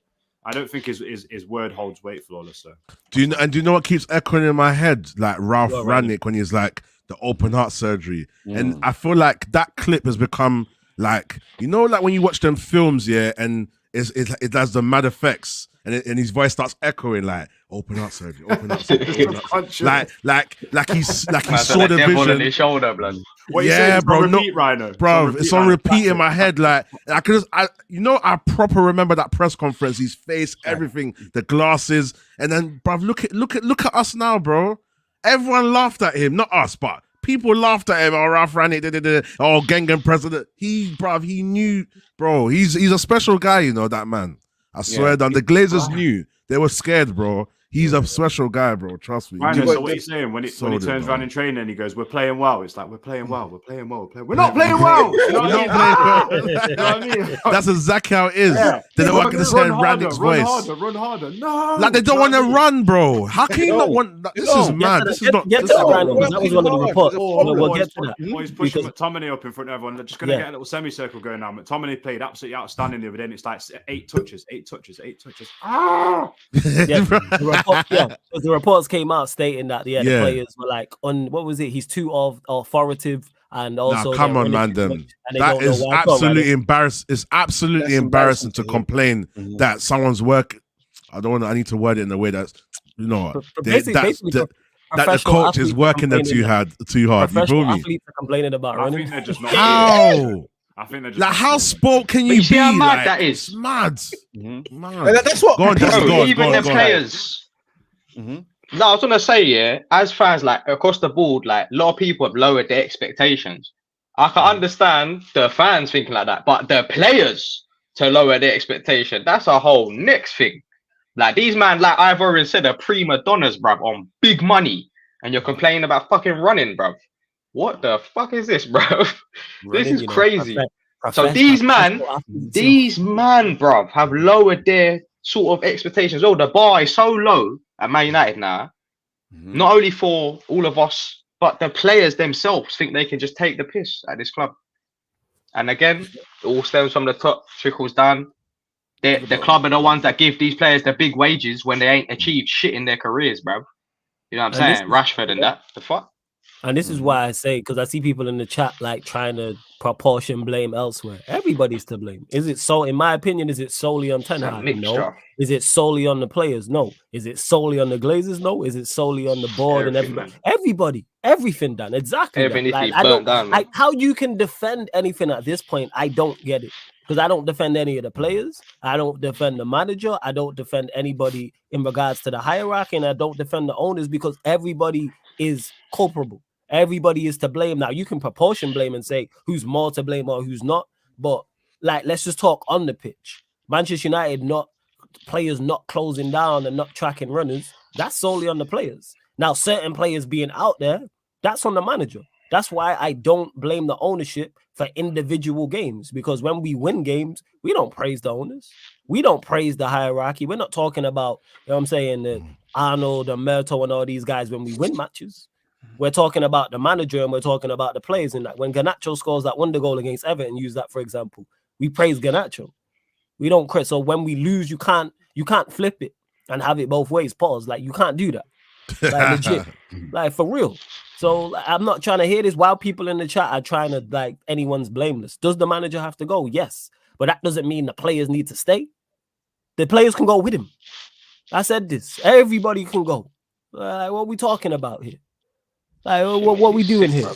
I don't think his word holds weight, Flawless. So. Do you know what keeps echoing in my head? Like Ralph Rangnick when he's like the open heart surgery, and I feel like that clip has become like, you know, like when you watch them films, and it does the mad effects, and his voice starts echoing like open heart surgery, open heart surgery, open heart surgery. like he saw the vision on his shoulder, blood. Yeah, bro, Rhino. Bro, it's on repeat in my head. Like I proper remember that press conference. His face, everything, the glasses, and then, bro, look at us now, bro. Everyone laughed at him, not us, but people laughed at him. Oh, Ralph Rangnick, oh, Gengen president. He knew, bro. He's a special guy, you know, that man. I swear, the Glazers knew. They were scared, bro. He's a special guy, bro. Trust me. Ryan, so what he's saying when he turns around in training, he goes, "We're playing well." It's like we're playing well. We're playing well. We're not playing well. You know what I mean? That's exactly how it is. Yeah. They're not working this head Rannick's voice. Run harder. No, like they don't want to run, bro. How can you not want? This is mad. This is not. Get to that. That was one of the reports. We'll get to that. He's pushing McTominay up in front of everyone. They're just going to get a little semicircle going now. McTominay played absolutely outstanding the other day. And it's like 8 touches. Ah! The reports came out stating that the players were like on what was it? He's too authoritative and also. Come on, ManDem. That is absolutely embarrassing. It's absolutely embarrassing to complain that someone's work. I need to word it in a way that's that the coach is working them too hard. You feel me? Athletes are complaining about running. I think they're just not. How? I think they're just like how sport can you see be? how mad like, that is? It's mad. That's what. Go on, even the players. No, I was gonna say, as fans, like across the board, like a lot of people have lowered their expectations. I can understand the fans thinking like that, but the players to lower their expectation, that's a whole next thing. Like these man, like I've already said, are prima donnas, bruv, on big money, and you're complaining about fucking running, bruv. What the fuck is this, bruv? This is crazy. So these man, bruv, have lowered their sort of expectations. Oh, the bar is so low at Man United now. Not only for all of us, but the players themselves think they can just take the piss at this club. And again, it all stems from the top, trickles down. The club are the ones that give these players the big wages when they ain't achieved shit in their careers, bruv. You know what I'm saying? Rashford and that. The fuck? And this is why I say, because I see people in the chat like trying to proportion blame elsewhere. Everybody's to blame. Is it so? In my opinion, is it solely on Ten Hag? No. Is it solely on the players? No. Is it solely on the Glazers? No. Is it solely on the board and everybody? Man. Everybody, everything done exactly. Like how you can defend anything at this point, I don't get it. Because I don't defend any of the players. I don't defend the manager. I don't defend anybody in regards to the hierarchy, and I don't defend the owners because everybody is culpable. Everybody is to blame. Now, you can proportion blame and say who's more to blame or who's not. But, like, let's just talk on the pitch. Manchester United, players not closing down and not tracking runners. That's solely on the players. Now, certain players being out there, that's on the manager. That's why I don't blame the ownership for individual games. Because when we win games, we don't praise the owners. We don't praise the hierarchy. We're not talking about, you know what I'm saying, Arnold and Merto and all these guys when we win matches. We're talking about the manager and we're talking about the players. And that when Garnacho scores that wonder goal against Everton, use that for example, we praise Garnacho. We don't credit. So when we lose, you can't flip it and have it both ways. Pause. Like you can't do that. Like legit. Like for real. So I'm not trying to hear this while people in the chat are trying to like anyone's blameless. Does the manager have to go? Yes. But that doesn't mean the players need to stay. The players can go with him. I said this. Everybody can go. What are we talking about here? Like, what we doing here?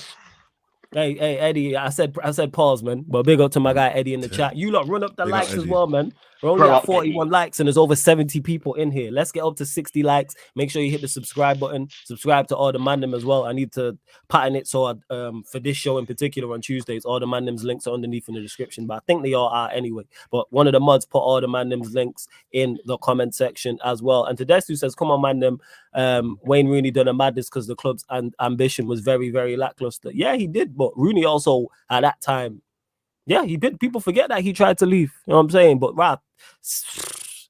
Hey, Eddie, I said pause, man. But big up to my guy Eddie in the chat. You lot run up the likes as well, man. We're only at 41 likes and there's over 70 people in here. Let's get up to 60 likes. Make sure you hit the subscribe button. Subscribe to all the ManDem as well. I need to pattern it so for this show in particular on Tuesdays, all the ManDem's links are underneath in the description. But I think they all are anyway. But one of the mods put all the ManDem's links in the comment section as well. And Tedescu says, come on, ManDem. Wayne Rooney done a madness because the club's ambition was very, very lackluster. Yeah, he did. But Rooney also at that time, yeah, he did. People forget that he tried to leave. You know what I'm saying? But right, it's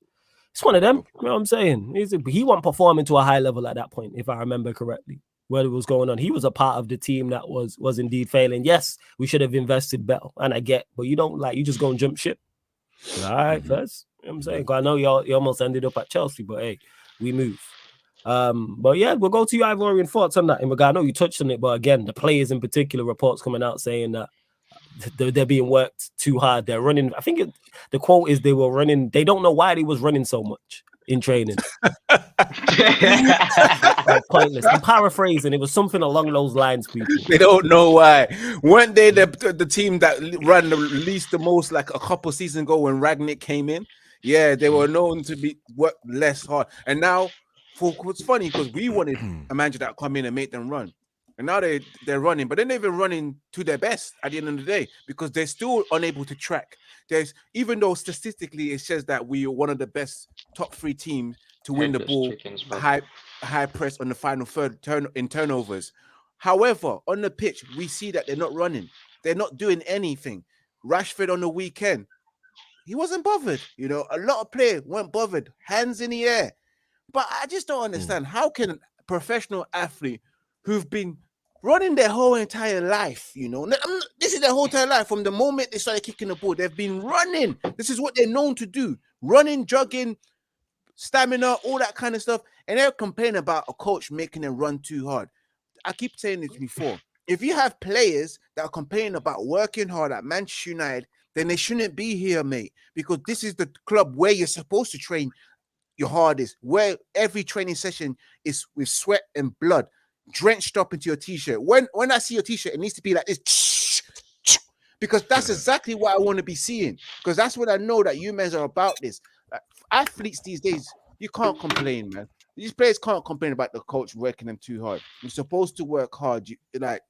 one of them. You know what I'm saying? He wasn't performing to a high level at that point, if I remember correctly. What was going on? He was a part of the team that was indeed failing. Yes, we should have invested better, and I get. But you don't you just go and jump ship. All right, first. You know what I'm saying? I know you almost ended up at Chelsea, but hey, we move. But yeah, we'll go to your Ivorian thoughts on that. In regard, I know you touched on it, but again, the players in particular, reports coming out saying that they're being worked too hard. They're running. I think the quote is they were running. They don't know why they was running so much in training. Pointless. I'm paraphrasing. It was something along those lines, people. They don't know why. Weren't they the team that ran the least the most like a couple seasons ago when Ragnick came in? Yeah, they were known to be work less hard. And now, what's funny because we wanted a manager that come in and make them run. And now they're running, but they're not even running to their best at the end of the day because they're still unable to track. Even though statistically it says that we are one of the best top 3 teams to win the Headless ball, chickens, bro. high press on the final third in turnovers. However, on the pitch, we see that they're not running. They're not doing anything. Rashford on the weekend, he wasn't bothered. You know, a lot of players weren't bothered. Hands in the air. But I just don't understand. How can a professional athlete who've been running their whole entire life, you know, this is their whole entire life from the moment they started kicking the ball, they've been running. This is what they're known to do. Running, jogging, stamina, all that kind of stuff. And they're complaining about a coach making them run too hard. I keep saying this before. If you have players that are complaining about working hard at Manchester United, then they shouldn't be here, mate, because this is the club where you're supposed to train your hardest, where every training session is with sweat and blood drenched up into your t-shirt. When I see your t-shirt, it needs to be like this, because that's exactly what I want to be seeing, because that's what I know that you men are about this. Athletes these days, you can't complain, man. These players can't complain about the coach working them too hard. You're supposed to work hard.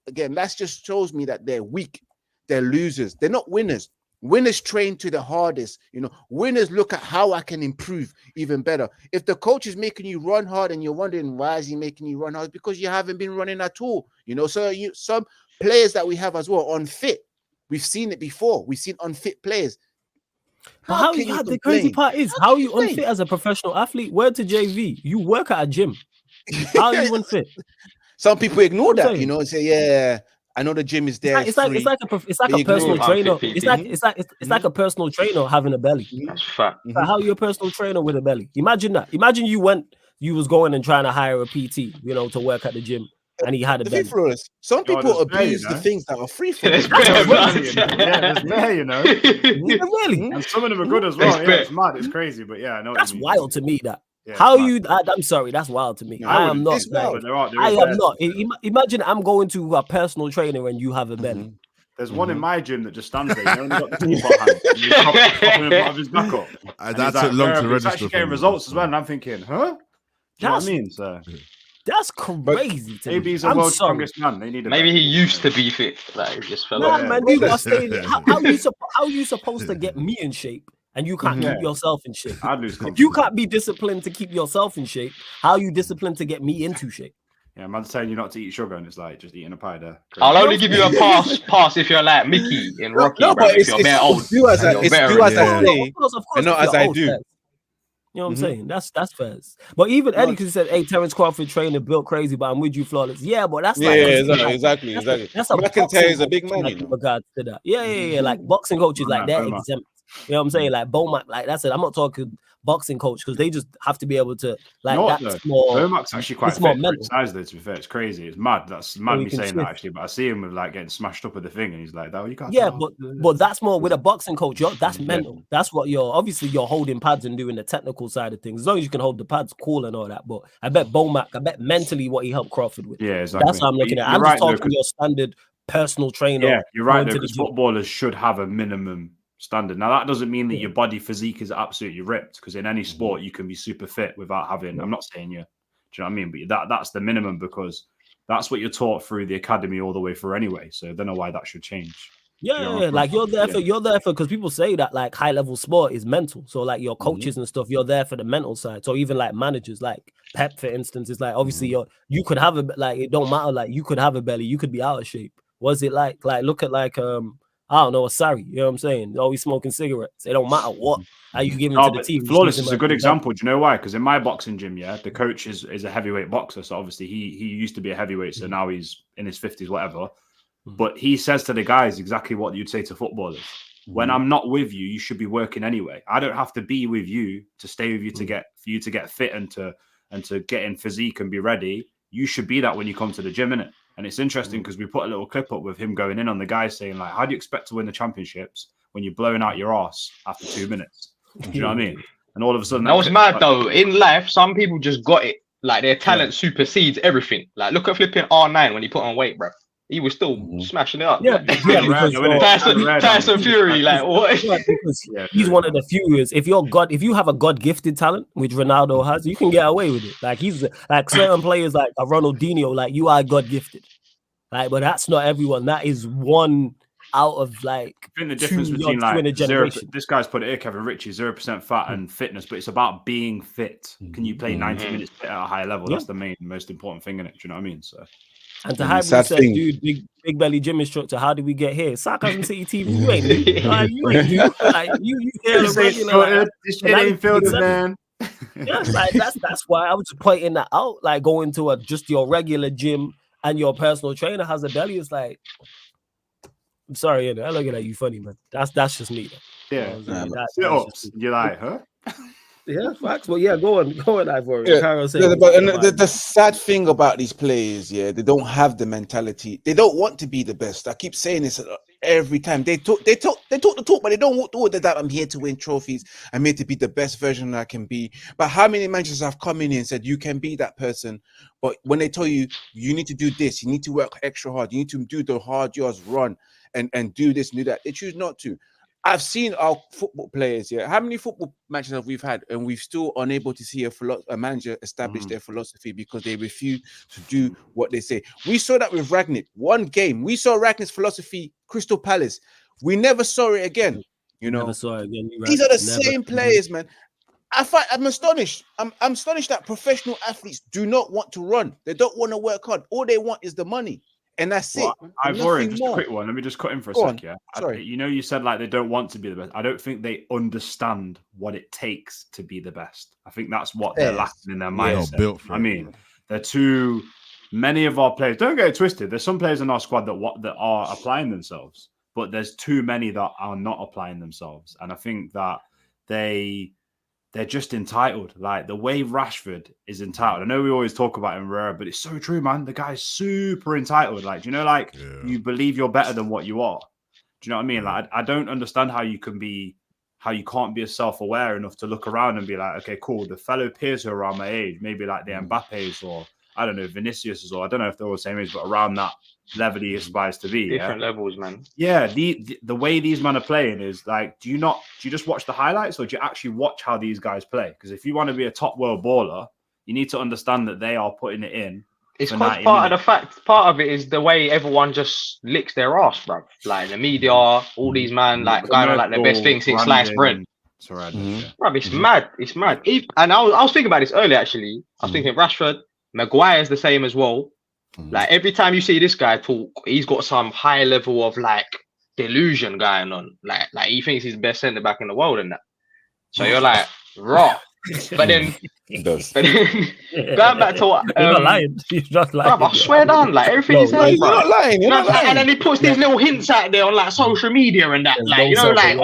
Again, that just shows me that they're weak. They're losers. They're not winners. Winners train to the hardest. You know, winners look at how I can improve even better. If the coach is making you run hard and you're wondering why is he making you run hard, because you haven't been running at all. You know, so some players that we have as well unfit. We've seen it before. We've seen unfit players. But the crazy part is, how are you unfit as a professional athlete? Word to JV, you work at a gym. How are you unfit? Some people ignore that, you know, and say, "Yeah, I know the gym is there." It's like a personal trainer. It's like a personal trainer having a belly. That's fact. So how are you a personal trainer with a belly? Imagine that. Imagine you was going and trying to hire a PT, you know, to work at the gym, and he had a belly. Some people abuse the things that are free for them. There's there, you know. Really? And some of them are good as well. Yeah, it's mad. It's crazy, but yeah, I know. That's wild to me. That. Yeah, how you? I'm sorry, that's wild to me. No, I am not. I am not. Imagine I'm going to a personal trainer and you have a belly. There's one in my gym that just stands there. You know, got the teapot hand. And he's propping him out of his back up. That took long to register. Actually getting results as well, and I'm thinking, huh? Do you know what I mean, sir? That's crazy. Maybe he's a world's strongest man. They need. Maybe he used to be fit. Like he just fell off. Man, you are saying how are you supposed to get me in shape? And you can't keep yourself in shape. If you can't be disciplined to keep yourself in shape, how are you disciplined to get me into shape? Yeah, man's telling you not to eat sugar, and it's like just eating a pie there. I'll only give you a pass if you're like Mickey in Rocky. No, but if you're very old. It's do as I say, and not as I do. You know what I'm saying? That's fair. But even Eddie, because he said, "Hey, Terence Crawford trainer built crazy, but I'm with you, flawless." Yeah, but that's exactly. That's a McIntyre is a big man in regards to that. Yeah. Like boxing coaches, like they're exempt. You know what I'm saying? Like Bomac, like that's it. I'm not talking boxing coach because they just have to be able to like that's more. Bomac's actually quite fit for his size, though. To be fair, it's crazy. It's mad. That's mad me saying that actually. But I see him with like getting smashed up with the thing, and he's like, "Oh, you can't." Yeah, but that's more with a boxing coach. That's mental. That's what you're holding pads and doing the technical side of things. As long as you can hold the pads, cool and all that. But I bet Bomac, mentally what he helped Crawford with. Yeah, exactly. That's how I'm looking at it. I'm just talking your standard personal trainer. Yeah, you're right. Because footballers should have a minimum standard. Now that doesn't mean that your body physique is absolutely ripped, because in any sport you can be super fit without having. I'm not saying you. Do you know what I mean? But that's the minimum, because that's what you're taught through the academy all the way through anyway. So I don't know why that should change. Yeah, like you're there for because people say that like high level sport is mental. So like your coaches and stuff, you're there for the mental side. So even like managers, like Pep, for instance, is like obviously you could have it don't matter. Like you could have a belly, you could be out of shape. Was it like look at like I don't know, sorry, you know what I'm saying? Always smoking cigarettes. It don't matter what. How you giving to the team. Flawless is a good example. Do you know why? Because in my boxing gym, the coach is a heavyweight boxer. So obviously he used to be a heavyweight, so now he's in his 50s, whatever. But he says to the guys exactly what you'd say to footballers. When I'm not with you, you should be working anyway. I don't have to be with you to stay with you for you to get fit and to get in physique and be ready. You should be that when you come to the gym, innit? And it's interesting because we put a little clip up with him going in on the guys saying, like, how do you expect to win the championships when you're blowing out your ass after 2 minutes? Do you know what I mean? And all of a sudden... That was mad, though. In life, some people just got it. Like, their talent supersedes everything. Like, look at flipping R9 when he put on weight, bro. He was still smashing it up. Tyson Fury, like, what? Because he's one of the few. If you have a God-gifted talent, which Ronaldo has, you can get away with it. Like he's like certain players, like a Ronaldinho, like you are God-gifted. Like, but that's not everyone. That is one out of like. I think the difference between like this guy's put it here, Kevin Ritchie, 0% fat and fitness, but it's about being fit. Can you play 90 minutes at a high level? That's the most important thing in it. Do you know what I mean? So. And to Hybrid said, dude, big belly gym instructor, how did we get here? Sarcasm City TV, you ain't new. You ain't new. Like, you hear the regular. This shit ain't filtered, man. Yeah, like that's why I was just pointing that out. Like going to just your regular gym and your personal trainer has a belly. It's like, I'm sorry, I look at you funny, man. That's just me. Though. Yeah, you're like, huh? Yeah, facts. Well, yeah, go on, Ivory. Yeah. The sad thing about these players, they don't have the mentality. They don't want to be the best. I keep saying this every time. They talk the talk, but they don't want to that I'm here to win trophies. I'm here to be the best version I can be. But how many managers have come in here and said you can be that person? But when they tell you you need to do this, you need to work extra hard, you need to do the hard yards run and do this and do that, they choose not to. I've seen our football players. How many football matches have we had, and we've still unable to see a manager establish their philosophy because they refuse to do what they say. We saw that with Ragnick. One game, we saw Ragnick's philosophy, Crystal Palace. We never saw it again. Never saw it again. These are the same players, man. I'm astonished. I'm astonished that professional athletes do not want to run. They don't want to work hard. All they want is the money. And that's it. I've already just a quick one. Let me just cut in for a sec. Yeah, sorry. You said like they don't want to be the best. I don't think they understand what it takes to be the best. I think that's what they're lacking in their mindset. I mean, they're too many of our players. Don't get it twisted. There's some players in our squad that are applying themselves, but there's too many that are not applying themselves. And I think that they're just entitled. Like the way Rashford is entitled. I know we always talk about him rare, but it's so true, man. The guy's super entitled. Like, you believe you're better than what you are. Do you know what I mean? Like, I don't understand how you can't be self-aware enough to look around and be like, okay, cool. The fellow peers who are around my age, maybe like the Mbappes or I don't know, Vinicius, or I don't know if they're all the same age, but around that level he aspires to be. Different levels, man. Yeah, the way these men are playing is like, do you just watch the highlights, or do you actually watch how these guys play? Because if you want to be a top world baller, you need to understand that they are putting it in. It's part of the fact. Part of it is the way everyone just licks their ass, bro. Like the media, all these man, like going on like the best thing since sliced bread. Bro, it's mad. It's mad. And I was thinking about this earlier. Actually, I was thinking Rashford, Maguire's the same as well. Like every time you see this guy talk, he's got some high level of like delusion going on. Like he thinks he's the best centre back in the world and that. So you're like, raw. But then, going back to what you're not lying. He's not lying. Bro, I swear down, like everything he says, bro. You're not lying. You're not lying. And then he puts these little hints out there on like social media and that, like like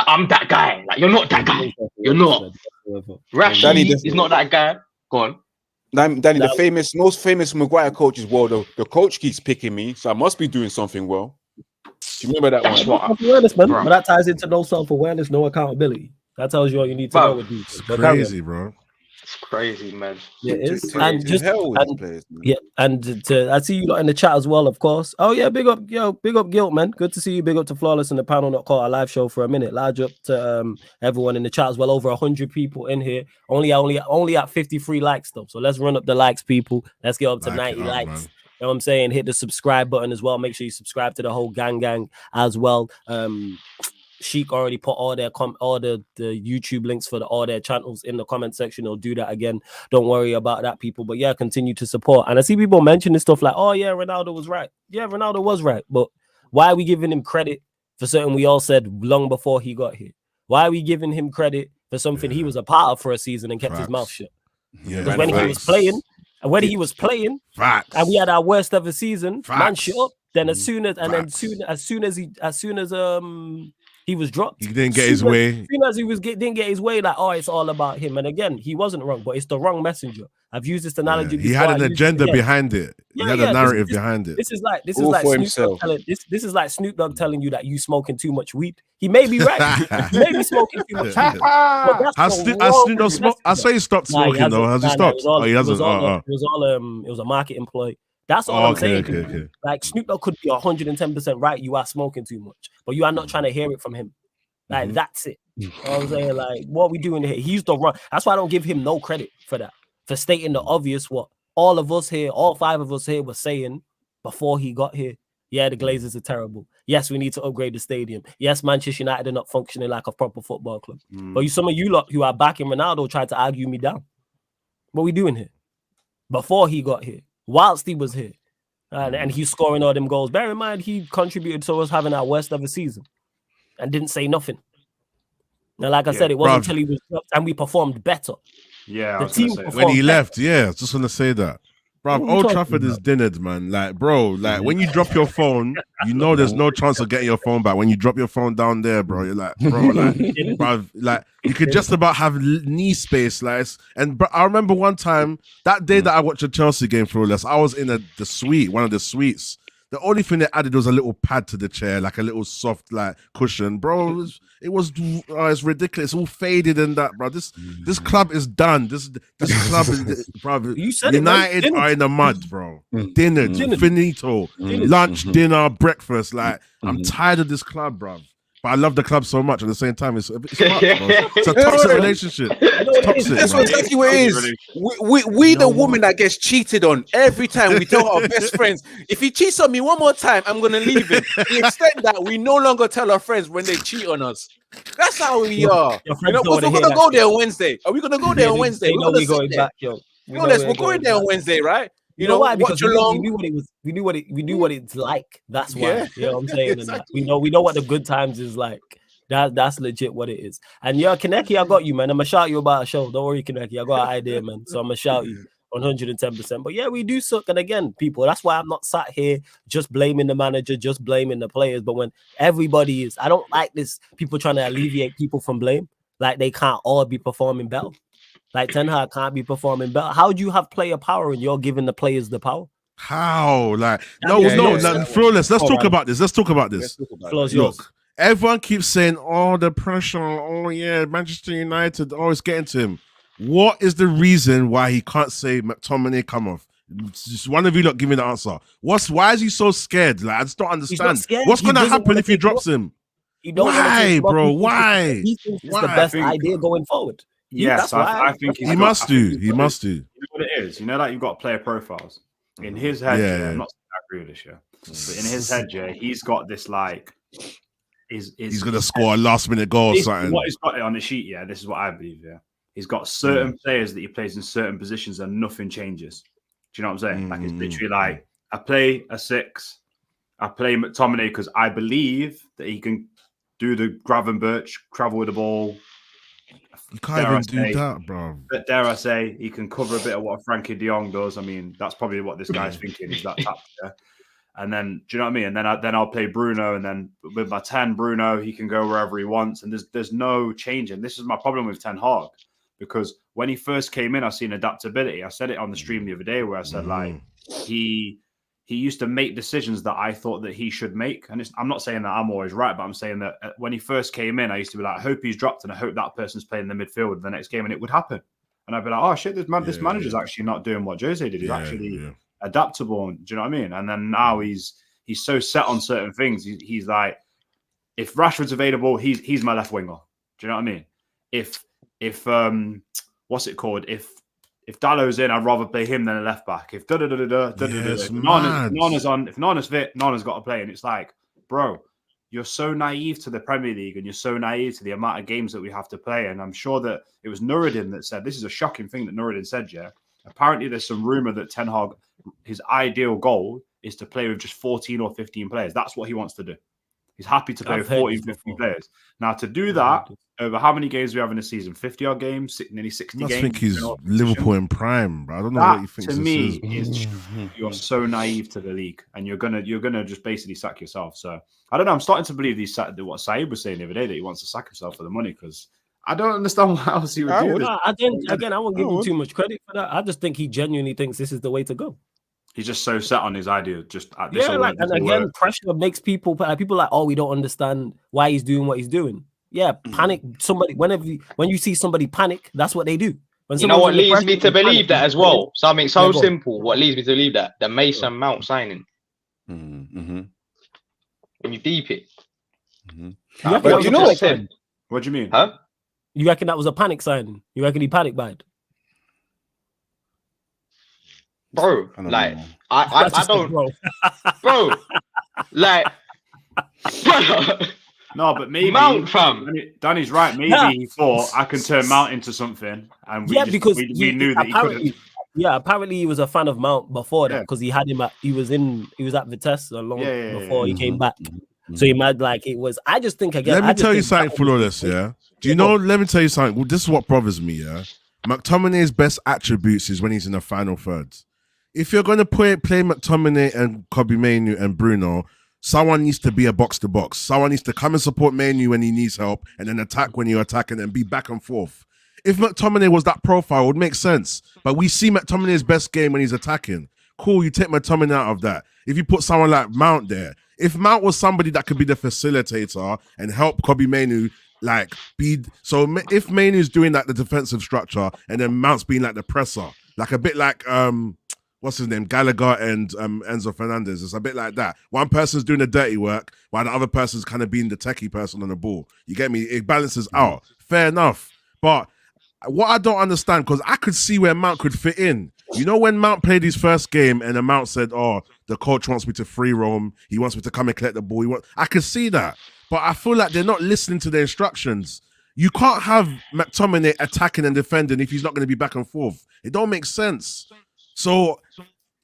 I'm that guy. Like you're not that guy. You're not. Rashid is not that guy. Go on. Danny, the most famous Maguire coach is, well, the coach keeps picking me, so I must be doing something well. Do you remember that one? Self-awareness, man. But that ties into no self-awareness, no accountability. That tells you all you need to know with these. It's crazy, bro. It's crazy, man. Yeah, it is. I see you lot in the chat as well, of course. Oh yeah, big up Guilt, man. Good to see you. Big up to Flawless in the panel, not caught a live show for a minute. Large up to everyone in the chat as well. Over 100 people in here. Only at 53 likes though. So let's run up the likes, people. Let's get up to 90 likes. Man. You know what I'm saying? Hit the subscribe button as well. Make sure you subscribe to the whole gang as well. Sheik already put all the YouTube links for all their channels in the comment section. He'll do that again. Don't worry about that, people. But yeah, continue to support. And I see people mentioning stuff like, oh yeah, Ronaldo was right. Yeah, Ronaldo was right. But why are we giving him credit for something we all said long before he got here? Why are we giving him credit for something he was a part of for a season and kept his mouth shut? Because when he was playing, and and we had our worst ever season, man, shut up. Then as soon as he was dropped, he didn't get his way. As soon as he didn't get his way, like, oh, it's all about him. And again, he wasn't wrong, but it's the wrong messenger. I've used this analogy before. He had an agenda behind it. He had a narrative behind it. This is like Snoop Dogg telling you that you smoking too much weed. He may be right. He may be smoking too much weed. Has Snoop Dogg smoke? I say he stopped smoking though. Has he stopped? Oh, he hasn't. It was a marketing ploy. That's all I'm saying. Okay. Like Snoop Dogg could be 110% right. You are smoking too much, but you are not trying to hear it from him. Like that's it. You know what I'm saying? Like what we doing here? He's the wrong. That's why I don't give him no credit for that. For stating the obvious, what all of us here, all 5 of us here, were saying before he got here. Yeah, the Glazers are terrible. Yes, we need to upgrade the stadium. Yes, Manchester United are not functioning like a proper football club. But some of you lot who are backing Ronaldo tried to argue me down. What are we doing here? Before he got here, whilst he was here, and he's scoring all them goals. Bear in mind, he contributed to us having our worst ever season and didn't say nothing. Now, like I said, it wasn't until he was dropped and we performed better. Yeah, the team when he left, I was just gonna say that. Bro, Old Trafford is dinnered, man. Like, bro, like when you drop your phone, you know there's no chance of getting your phone back. When you drop your phone down there, bro, you're like, bro, like you could just about have knee space, like. And I remember one time that day that I watched a Chelsea game for less, I was in the suite, one of the suites. The only thing they added was a little pad to the chair, like a little soft like cushion, bro. It's ridiculous. It's all faded and that, bro. This club is done. This club is, bro. United are in the mud, bro. Dinner, finito, lunch, dinner, breakfast. Like I'm tired of this club, bro. But I love the club so much. At the same time, it's much, bro. It's a toxic relationship. It's toxic, that's exactly what it is. We the woman that gets cheated on every time. We tell our best friends, if he cheats on me one more time, I'm gonna leave him. To the extent that we no longer tell our friends when they cheat on us. That's how we are. You know, we're gonna go there on Wednesday. Are we gonna go there on Wednesday? We're going back, yo. We're going there on Wednesday, right? You know why? Because we knew what it's like. That's why. Yeah. You know what I'm saying? Exactly. And we know what the good times is like. That's legit what it is. And yeah, Kaneki, I got you, man. I'm gonna shout you about a show. Don't worry, Kaneki. I got an idea, man. So I'm gonna shout you 110%. But yeah, we do suck. And again, people, that's why I'm not sat here just blaming the manager, just blaming the players. But when everybody is, I don't like this. People trying to alleviate people from blame, like they can't all be performing better. Like Ten Hag can't be performing better. How do you have player power and you're giving the players the power? How? Like Flawless. Let's talk about this. Look, everyone keeps saying, "Oh, the pressure. Oh, yeah, Manchester United. Oh, it's getting to him." What is the reason why he can't say McTominay come off? Just one of you lot give me the answer. Why is he so scared? Like I just don't understand. What's going to happen if he drops him? Why, bro? Why? He thinks it's the best idea going forward. Yes, I think he must do. He must do. You know what it is? You know, like you've got player profiles in his head. Yeah. I'm not saying I agree with this, but in his head, he's got this like. He's gonna score a last minute goal or something. What he's got it on the sheet, this is what I believe. He's got certain players that he plays in certain positions and nothing changes. Do you know what I'm saying? Like it's literally like I play a 6, I play McTominay because I believe that he can do the Gravenberch, travel with the ball. You can't even do that, bro. But dare I say, he can cover a bit of what Frankie de Jong does. I mean, that's probably what this guy's thinking is that tactic. And then, do you know what I mean? And then I'll play Bruno, and then with my 10 Bruno, he can go wherever he wants. And there's no changing. This is my problem with Ten Hag, because when he first came in, I seen adaptability. I said it on the stream the other day where I said like he used to make decisions that I thought that he should make. And I'm not saying that I'm always right, but I'm saying that when he first came in, I used to be like, I hope he's dropped and I hope that person's playing the midfield the next game, and it would happen. And I'd be like, oh shit, this manager's actually not doing what Jose did. He's actually adaptable. Do you know what I mean? And then now he's so set on certain things. He's like, if Rashford's available, he's my left winger. Do you know what I mean? If what's it called? If Dallow's in, I'd rather play him than a left back. If if Nana's fit, Nana's got to play. And it's like, bro, you're so naive to the Premier League and you're so naive to the amount of games that we have to play. And I'm sure that it was Nuruddin that said, this is a shocking thing that Nuruddin said, apparently there's some rumor that Ten Hag, his ideal goal is to play with just 14 or 15 players. That's what he wants to do. He's happy to play with 14, 15 players. Now, to do that, over how many games we have in a season? 50-odd games? Nearly 60 games? I think he's Liverpool in prime, bro. I don't know what you think. To me, is you're so naive to the league, and you're gonna just basically sack yourself. So, I don't know. I'm starting to believe what Saeed was saying the other day, that he wants to sack himself for the money, because I don't understand what else he would do. I won't give him too much credit for that. I just think he genuinely thinks this is the way to go. He's just so set on his idea. Pressure makes people like, oh, we don't understand why he's doing what he's doing. Yeah, panic. Somebody, when you see somebody panic, that's what they do. You know what leads me to believe that as well? Something so simple. What leads me to believe that? The Mason Mount signing. When you deep it. But you know what I said? What do you mean? Huh? You reckon that was a panic signing? You reckon he panic buyed? Bro, I don't, bro. Like, no, but maybe Mount, fam. Danny's right. Maybe he thought I can turn Mount into something, and we knew that he couldn't. Yeah, apparently he was a fan of Mount before that because he had him at he was at Vitesse before he came back. So he might like it was. I just think again. Let me tell you something, Flawless. Yeah, do you know? Let me tell you something. Well, this is what bothers me. Yeah, McTominay's best attributes is when he's in the final thirds. If you're going to play McTominay and Kobe Mainoo and Bruno, someone needs to be a box to box. Someone needs to come and support Mainoo when he needs help, and then attack when you're attacking, and be back and forth. If McTominay was that profile, it would make sense. But we see McTominay's best game when he's attacking. Cool, you take McTominay out of that. If you put someone like Mount there, if Mount was somebody that could be the facilitator and help Kobe Mainoo, like if Mainoo's doing like the defensive structure and then Mount's being like the presser, like a bit like what's his name, Gallagher and Enzo Fernandez. It's a bit like that. One person's doing the dirty work while the other person's kind of being the techie person on the ball. You get me? It balances out. Fair enough. But what I don't understand, because I could see where Mount could fit in. You know, when Mount played his first game and the Mount said, "Oh, the coach wants me to free roam. He wants me to come and collect the ball." I could see that, but I feel like they're not listening to the instructions. You can't have McTominay attacking and defending if he's not going to be back and forth. It don't make sense. So,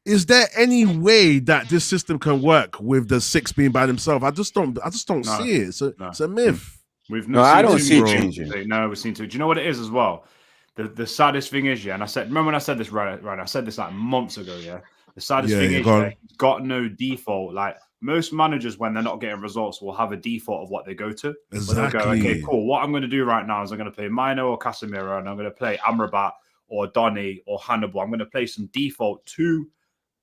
is there any way that this system can work with the 6 being by himself? I just don't see it. It's a myth. I don't see it changing. No, we've seen it. Do you know what it is as well? The saddest thing is, and remember when I said this right? I said this like months ago, The saddest thing is, he's got no default. Like most managers, when they're not getting results, will have a default of what they go to. Exactly. They'll go, okay, cool. What I'm going to do right now is I'm going to play Mino or Casemiro, and I'm going to play Amrabat or Donny or Hannibal. I'm going to play some default 2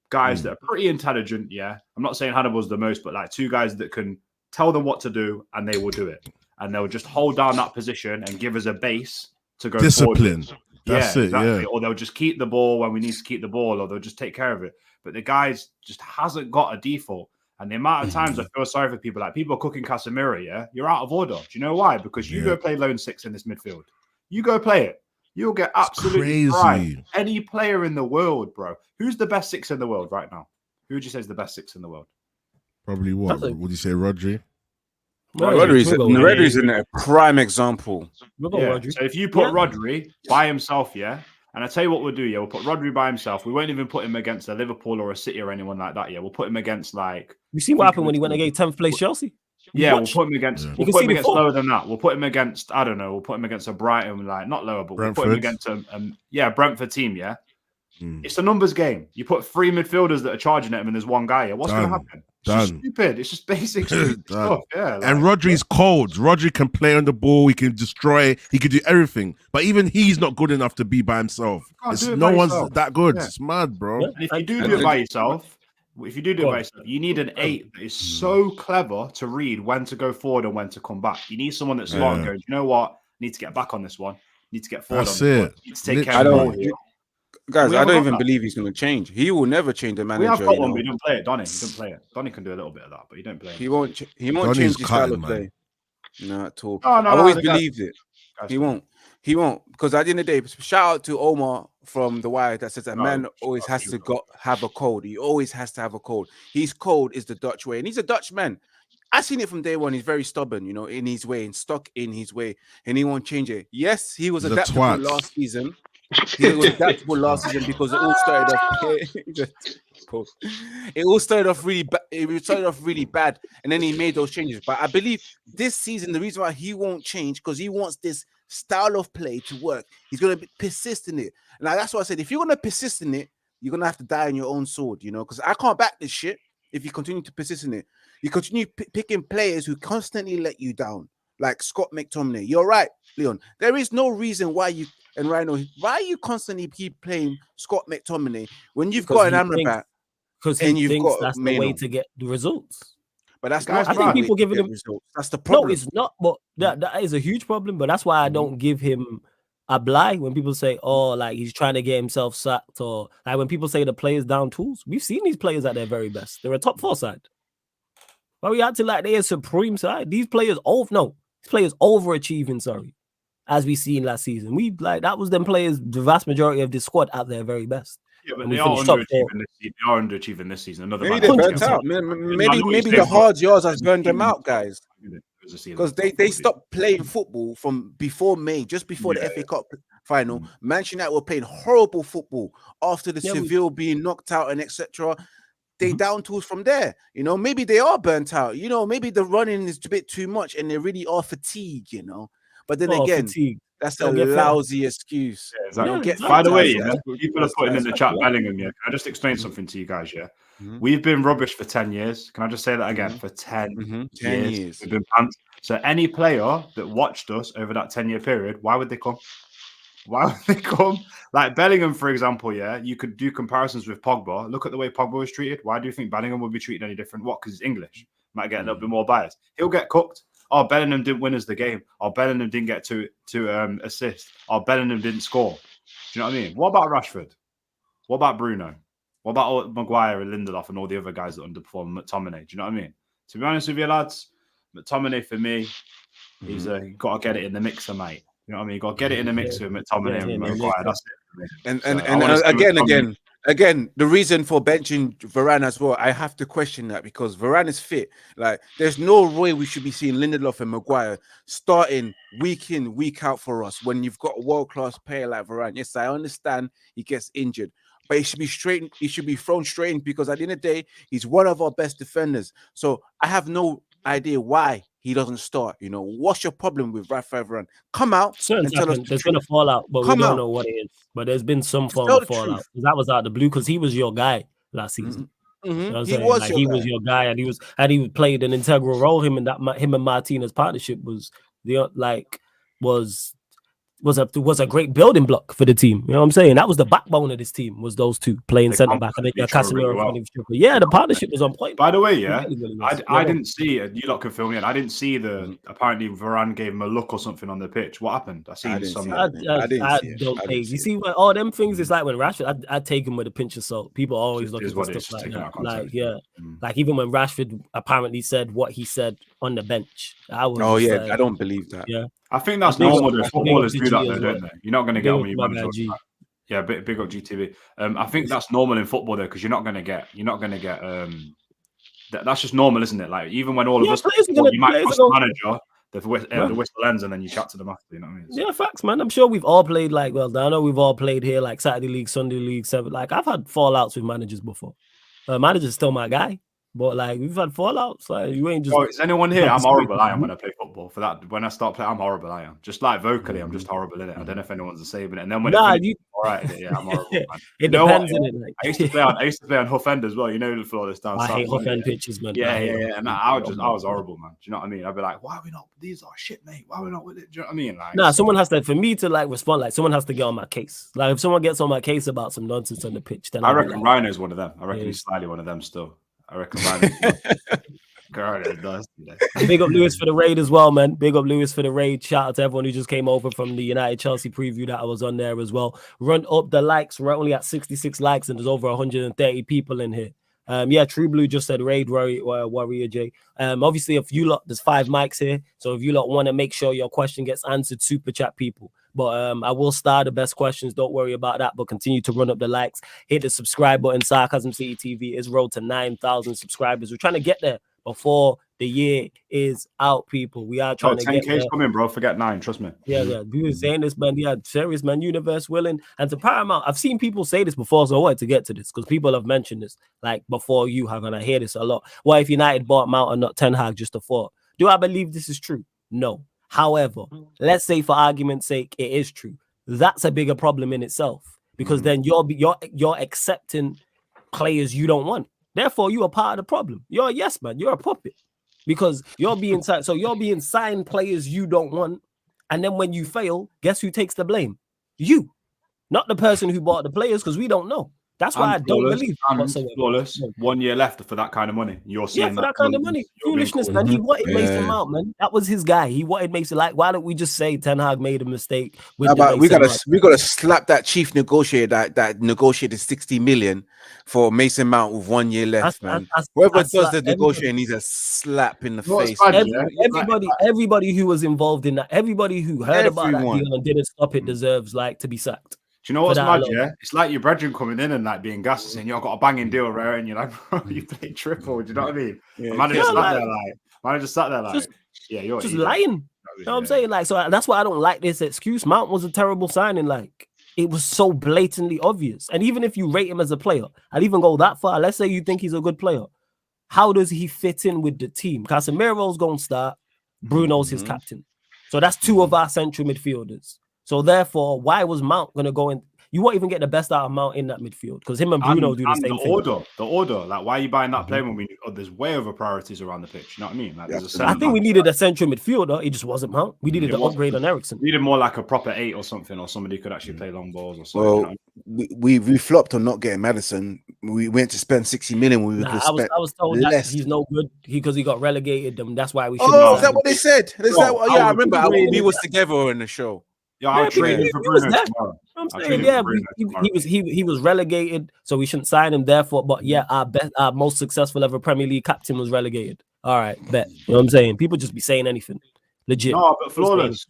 guys that are pretty intelligent. Yeah, I'm not saying Hannibal's the most, but like 2 guys that can tell them what to do and they will do it. And they'll just hold down that position and give us a base to go discipline. Forward. That's it. Exactly. Yeah. Or they'll just keep the ball when we need to keep the ball, or they'll just take care of it. But the guys just hasn't got a default. And the amount of times I feel sorry for people, like people are cooking Casemiro, you're out of order. Do you know why? Because you go play lone 6 in this midfield. You go play it. You'll get absolutely fried. Any player in the world, bro. Who's the best 6 in the world right now? Who would you say is the best 6 in the world? Probably what? Would you say Rodri? Rodri's in a prime example. So if you put Rodri by himself, and I tell you what we'll do, we'll put Rodri by himself. We won't even put him against a Liverpool or a City or anyone like that. We'll put him against like. You see what happened when he went against 10th place Chelsea? We'll put him against. We'll put him against lower than that. We'll put him against. I don't know. We'll put him against a Brighton, like not lower, but we'll put him against a Brentford team. It's a numbers game. You put 3 midfielders that are charging at him, and there's 1 guy. What's going to happen? It's just stupid. It's just basic stuff. And Rodri's cold. Rodri can play on the ball. He can destroy. He can do everything. But even he's not good enough to be by himself. No one's that good. It's mad, bro. And if you do it by yourself, you need an 8 that is so clever to read when to go forward and when to come back. You need someone that's smart and goes, you know what? I need to get back on this one. I need to get forward on this one. I need to take care of the ball here. Guys, I don't even believe he's going to change. He will never change the manager. We have got one, but he didn't play it. Donny didn't play it. Donny can do a little bit of that, but he don't play it. He won't change his style of play. No, at all. I always believed it. He won't. Because at the end of the day, shout out to Omar from The Wire that says that man always has to have a code. He always has to have a code. His code is the Dutch way. And he's a Dutch man. I've seen it from day one. He's very stubborn, in his way, and stuck in his way. And he won't change it. Yes, he was adaptable last season. He was adaptable last season because it all started off really bad. It started off really bad, and then he made those changes. But I believe this season, the reason why he won't change because he wants this style of play to work. He's gonna persist in it, and that's why I said if you're gonna persist in it, you're gonna have to die on your own sword. Because I can't back this shit if you continue to persist in it. You continue picking players who constantly let you down, like Scott McTominay. You're right, Leon. There is no reason why you. And Rhino, why you constantly keep playing Scott McTominay when you've got an Amrabat? Because he thinks that's the way to get the results. But that's not. I think people giving him results. That's the problem. No, it's not. But that is a huge problem. But that's why I don't give him a blight when people say, "Oh, like he's trying to get himself sacked," or like when people say the players down tools. We've seen these players at their very best. They're a top 4 side. But we acting like they're a supreme side. These players overachieving. Sorry. As we seen last season, that was them players, the vast majority of this squad at their very best. Yeah, but and they we are finished top 4. underachieving this season. They are underachieving this season. Another Maybe man they're has burnt out. Maybe the hard yards has burned them out, guys. Because they stopped playing football from before May, just before the FA Cup final. Manchester United were playing horrible football after the Seville being knocked out and etc. They down tools from there. You know, maybe they are burnt out. You know, maybe the running is a bit too much and they really are fatigued, you know. But then again, that's a lousy excuse. Yeah, exactly. By the way, people are putting in the chat Bellingham. Yeah, can I just explain something to you guys? Yeah, we've been rubbish for 10 years. Can I just say that again? For 10 years, we've been pants. So any player that watched us over that 10-year period, why would they come? Why would they come? Like Bellingham, for example, yeah, you could do comparisons with Pogba. Look at the way Pogba was treated. Why do you think Bellingham would be treated any different? What? Because he's English. Might get a little bit more biased. He'll get cooked. Oh, Bellingham didn't win us the game. Oh, Bellingham didn't get to assist. Oh, Bellingham didn't score. Do you know what I mean? What about Rashford? What about Bruno? What about Maguire and Lindelof and all the other guys that underperform? McTominay. Do you know what I mean? To be honest with you, lads, McTominay for me, he's got to get it in the mixer, mate. You know what I mean? You got to get it in the mix with McTominay and Maguire. That's it for me. And again, the reason for benching Varane as well, I have to question that because Varane is fit. Like, there's no way we should be seeing Lindelof and Maguire starting week in, week out for us when you've got a world-class player like Varane. Yes, I understand he gets injured, but he should be straight. He should be thrown straight in because at the end of the day, he's one of our best defenders. So I have no idea why he doesn't start. You know, what's your problem with Rafael Varane? Come out and tell us. There's been a fallout, but we don't know what it is. But there's been some form of fallout. That was out of the blue because he was your guy last season. You know he was your guy, and he played an integral role. Him and Martinez's partnership was was a great building block for the team. You know what I'm saying? That was the backbone of this team, was those two playing centre back. And then Casemiro. Yeah, the partnership was on point. By the way, yeah, I didn't see it. You lot can film it. I didn't see apparently Varane gave him a look or something on the pitch. What happened? I don't think. You see, all them things, it's like when Rashford, I take him with a pinch of salt. People always look at stuff like that. Like even when Rashford apparently said what he said on the bench. I don't believe that. Yeah. I think that's normal. Footballers do that, though, don't they? You're not going to get on with your manager. Yeah, big up GTV. I think that's normal in football, though, because you're not going to get. That's just normal, isn't it? Like even when all of us, you might trust the manager, the whistle ends, and then you chat to them after. You know what I mean? Yeah, facts, man. I'm sure we've all played I know we've all played here, like Saturday League, Sunday League, 7. Like I've had fallouts with managers before. Manager's still my guy. But like we've had fallouts, like you ain't just. Oh, is anyone here? I'm horrible. I am when I play football. For that, when I start playing, I'm horrible. I am just like vocally, I'm just horrible in it. I don't know if anyone's the same in it. And then when all right, yeah, I'm horrible. Man. It depends in it. Like. I used to play on Huff End as well. You know the floor that's down. I hate Huff End pitches, man. Yeah. And I was horrible, man. Do you know what I mean? I'd be like, why are we not? These are shit, mate. Why are we not with it? Do you know what I mean? Like, someone has to, for me to like respond. Like someone has to get on my case. Like if someone gets on my case about some nonsense on the pitch, then I reckon Rhino's one of them. I reckon he's slightly one of them still. I reckon Big up Lewis for the raid as well, man. Big up Lewis for the raid. Shout out to everyone who just came over from the United Chelsea preview that I was on there as well. Run up the likes. We're only at 66 likes and there's over 130 people in here. True Blue just said raid Warrior J. Obviously, if you lot, there's 5 mics here. So if you lot want to make sure your question gets answered, super chat people. But I will start the best questions. Don't worry about that. But continue to run up the likes. Hit the subscribe button. Sarcasm City TV is road to 9,000 subscribers. We're trying to get there before the year is out, people. We are trying to get there. 10K's coming, bro. Forget 9. Trust me. Yeah. We were saying this, man. Yeah, serious, man. Universe willing. And to Paramount, I've seen people say this before, so I wanted to get to this because people have mentioned this like before you have, and I hear this a lot. What if United bought Mount and not Ten Hag just a thought? Do I believe this is true? No. However, let's say for argument's sake, it is true. That's a bigger problem in itself because then you're accepting players you don't want. Therefore, you are part of the problem. You're a yes man. You're a puppet because you're being signed. So you're being signed players you don't want, and then when you fail, guess who takes the blame? You, not the person who bought the players, because we don't know. That's why I don't believe. Flawless. 1 year left for that kind of money. You're seeing for that kind of money. Foolishness, man. He wanted Mason Mount, man. That was his guy. He wanted Mason. Like, why don't we just say Ten Hag made a mistake? We gotta slap that chief negotiator that negotiated 60 million for Mason Mount with 1 year left, man. Whoever does the negotiating needs a slap in the face. Everybody who was involved in that, everybody who heard about that deal and didn't stop it deserves like to be sacked. Do you know what's mad? Yeah, it's like your brethren coming in and like being gassed and saying, "Yo, I got a banging deal, right?" And you're like, "Bro, you played triple." Do you know what I mean? Yeah. Manager just sat there like, "Yeah, you're just lying." You know what I'm saying? Like, so that's why I don't like this excuse. Mount was a terrible signing. Like, it was so blatantly obvious. And even if you rate him as a player, I'd even go that far. Let's say you think he's a good player. How does he fit in with the team? Casemiro's going to start. Bruno's his captain. So that's two of our central midfielders. So therefore, why was Mount going to go in? You won't even get the best out of Mount in that midfield because him and Bruno do the same thing. The order. Like, why are you buying that player when there's way over priorities around the pitch? You know what I mean? Like, I think we needed a central midfielder. It just wasn't Mount. We needed an upgrade on Ericsson. We needed more like a proper 8 or something, or somebody who could actually play long balls or something. Well, you know? we flopped on not getting Maddison. We went to spend 60 million. I was told that he's no good because he got relegated. And that's why we should. Oh, is that what they said? Yeah, I remember. We was together in the show. Yeah, I'll trade him for Bruno tomorrow. I'm saying, he was relegated, so we shouldn't sign him. Therefore, but yeah, our most successful ever Premier League captain was relegated. All right, bet. You know what I'm saying? People just be saying anything. Legit. No, but flawless.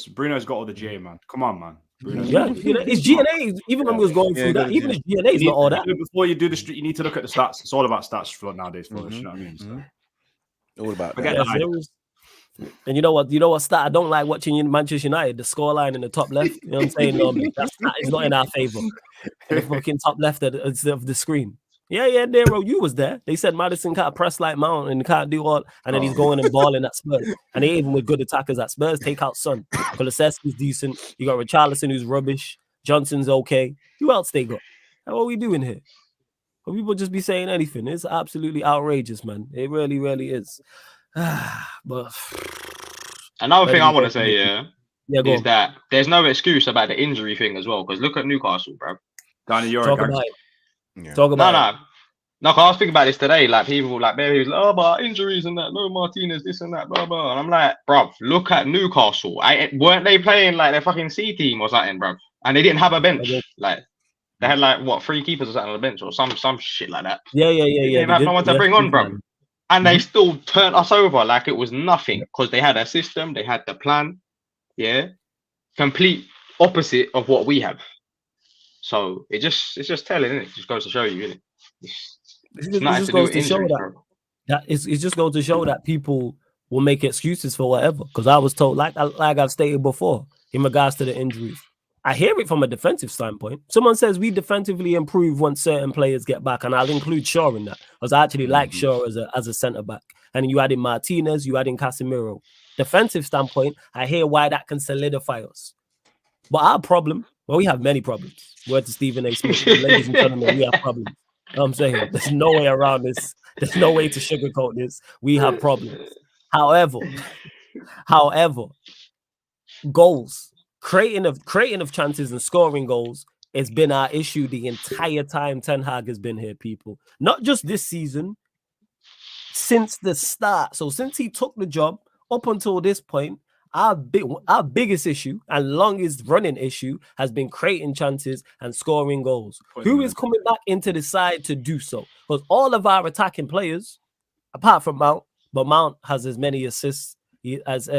Bruno's got all the GA, man. Come on, man. It's GNA. Even when we was going through that, even his GNA is not all that. Before you do the street, you need to look at the stats. It's all about stats nowadays, flawless. You know what I mean? So. All about that. And you know what stat I don't like watching in Manchester United, the scoreline in the top left. You know what I'm saying? That stat is not in our favor. The fucking top left of the screen. Yeah, Nero, you was there. They said Maddison can't press like Mount and can't do all, and then he's going and balling at Spurs. And they even with good attackers at Spurs take out Son. Kulusevski's decent. You got Richarlison who's rubbish. Johnson's okay. Who else they got? What are we doing here? But people just be saying anything. It's absolutely outrageous, man. It really, really is. But another thing I want to say, is that there's no excuse about the injury thing as well. Because look at Newcastle, bro. Talk about it. No, I was thinking about this today. Like people like maybe was like, oh, but injuries and that, no Martinez, this and that, blah blah. And I'm like, bro, look at Newcastle. Weren't they playing like their fucking C team or something, bro? And they didn't have a bench. Like they had like what 3 keepers or something on the bench or some shit like that. Yeah. They didn't have no one to bring on, bro. And they still turned us over like it was nothing because they had a system, they had the plan, complete opposite of what we have. So it's just telling, isn't it? It just goes to show you, isn't it? It just goes to show that people will make excuses for whatever. Because I was told, like I've stated before, in regards to the injuries, I hear it from a defensive standpoint. Someone says we defensively improve once certain players get back, and I'll include Shaw in that, because I actually like Shaw as a centre back. And you add in Martinez, you add in Casemiro. Defensive standpoint, I hear why that can solidify us. But our problem, well, we have many problems. Word to Stephen A. Smith, ladies and gentlemen, we have problems. You know what I'm saying? There's no way around this. There's no way to sugarcoat this. We have problems. However, goals. Creating of chances and scoring goals has been our issue the entire time Ten Hag has been here, people. Not just this season, since the start. So since he took the job up until this point, our biggest issue and longest running issue has been creating chances and scoring goals. Who is coming back into the side to do so? Because all of our attacking players, apart from Mount, but Mount has as many assists as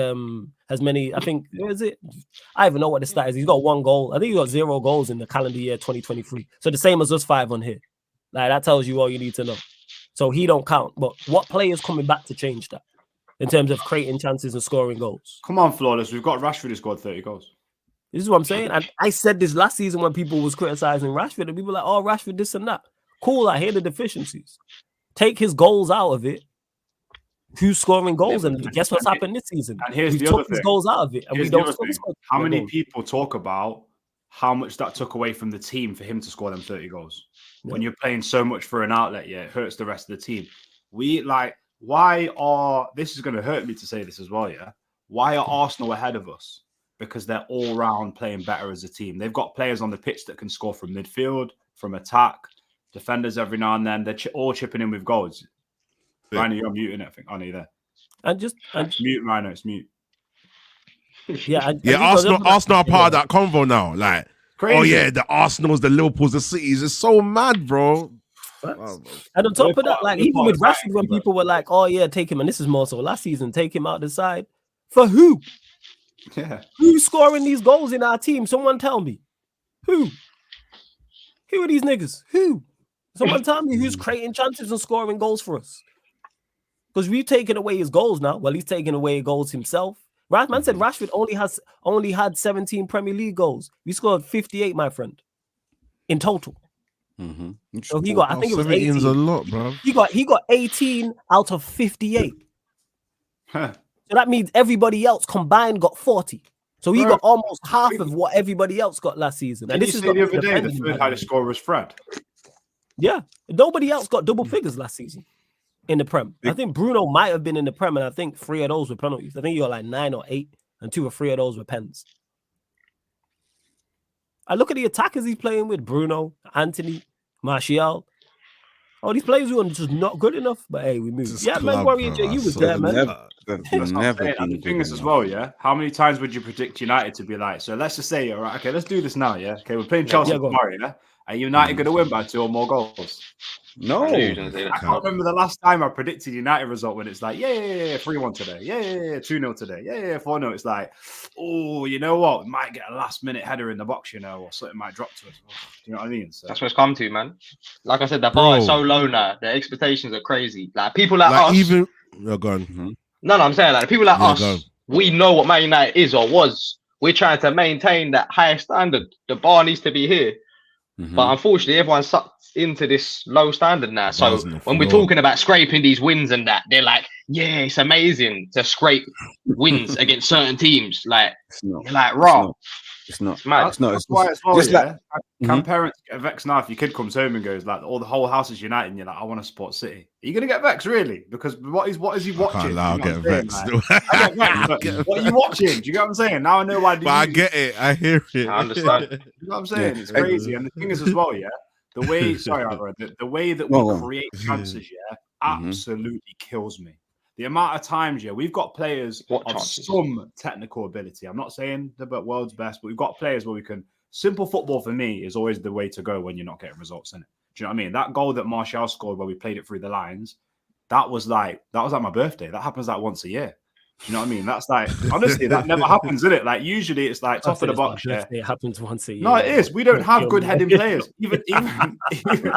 many, I think, where is it? I don't even know what the stat is. He's got 1 goal. I think he got 0 goals in the calendar year 2023. So the same as us 5 on here. Like, that tells you all you need to know. So he don't count. But what player is coming back to change that in terms of creating chances and scoring goals? Come on, flawless. We've got Rashford who scored 30 goals. This is what I'm saying. And I said this last season when people was criticizing Rashford, and people were like, oh, Rashford, this and that. Cool, I hear the deficiencies. Take his goals out of it. Who's scoring goals? And guess what's happened this season? And here's the other thing. Goals out of it, and we don't score. How many people talk about how much that took away from the team for him to score them 30 goals? Yeah. When you're playing so much for an outlet, it hurts the rest of the team. This is going to hurt me to say this as well, why are Arsenal ahead of us? Because they're all round playing better as a team. They've got players on the pitch that can score from midfield, from attack, defenders every now and then. They're all chipping in with goals. Rhino, you're muting it, I think. Oh, no, you're there. It's mute, Rhino. It's mute. Arsenal are part of that convo now. Like, crazy. Oh yeah, the Arsenals, the Liverpools, the Cities. It's so mad, bro. And on top of that, like even with Rashford, when people were like, "Oh yeah, take him," and this is more so last season, take him out the side for who? Yeah, who's scoring these goals in our team? Someone tell me. Who are these niggas? Who? Someone tell me who's creating chances and scoring goals for us. Because we've taken away his goals now. Well, he's taken away goals himself. Man said Rashford only had 17 Premier League goals. We scored 58, my friend, in total. So he got, I think it was 18. a lot, bro. He got 18 out of 58. So that means everybody else combined got 40. So he got almost half of what everybody else got last season. And this is the other day the third highest scorer was Fred. Yeah, nobody else got double figures last season in the Prem. I think Bruno might have been in the Prem, and I think 3 of those were penalties. I think he got like 9 or 8, and 2 or 3 of those were pens. I look at the attackers he's playing with: Bruno, Anthony, Martial. All these players were just not good enough. But hey, we moved. Yeah, man, Warrior J, you was there, man. The thing is as well, yeah. How many times would you predict United to be like? So let's just say, all right, okay, let's do this now, yeah. Okay, we're playing Chelsea tomorrow, yeah. Are United going to win by 2 or more goals? No. I can't remember the last time I predicted United result when it's like, yeah, 3-1 today. Yeah, 2-0 today. Yeah, 4-0. It's like, oh, you know what? We might get a last-minute header in the box, you know, or something might drop to us. Oh, do you know what I mean? So. That's what it's come to, man. Like I said, the bar is so low now. The expectations are crazy. Like, people like us... Even... No, go on. No, I'm saying, like, people like us, we know what Man United is or was. We're trying to maintain that higher standard. The bar needs to be here. But unfortunately, everyone's sucked into this low standard now. So when we're talking about scraping these wins and that, they're like, yeah, it's amazing to scrape wins against certain teams. Like, raw. It's not. It's not. That's why it's just like, can parents get vexed now if your kid comes home and goes like, "All the whole house is United," and you're like, "I want to support City." Are you gonna get vexed really? Because what is he watching? I'll get vexed. What are you watching? Do you get what I'm saying? Now I know why. But I get it. I hear it. I understand. You know what I'm saying? It's crazy. And the thing is as well, yeah. The way, the way that we create chances, yeah, absolutely kills me. The amount of times, yeah, we've got players of some technical ability. I'm not saying the world's best, but we've got players where we can. Simple football for me is always the way to go when you're not getting results in it. Do you know what I mean? That goal that Martial scored where we played it through the lines, that was like my birthday. That happens like once a year. Do you know what I mean? That's like, honestly, that never happens, is it? Like, usually it's like top of the box. Yeah. It happens once a year. No, it is. We don't have good heading players. Even bro,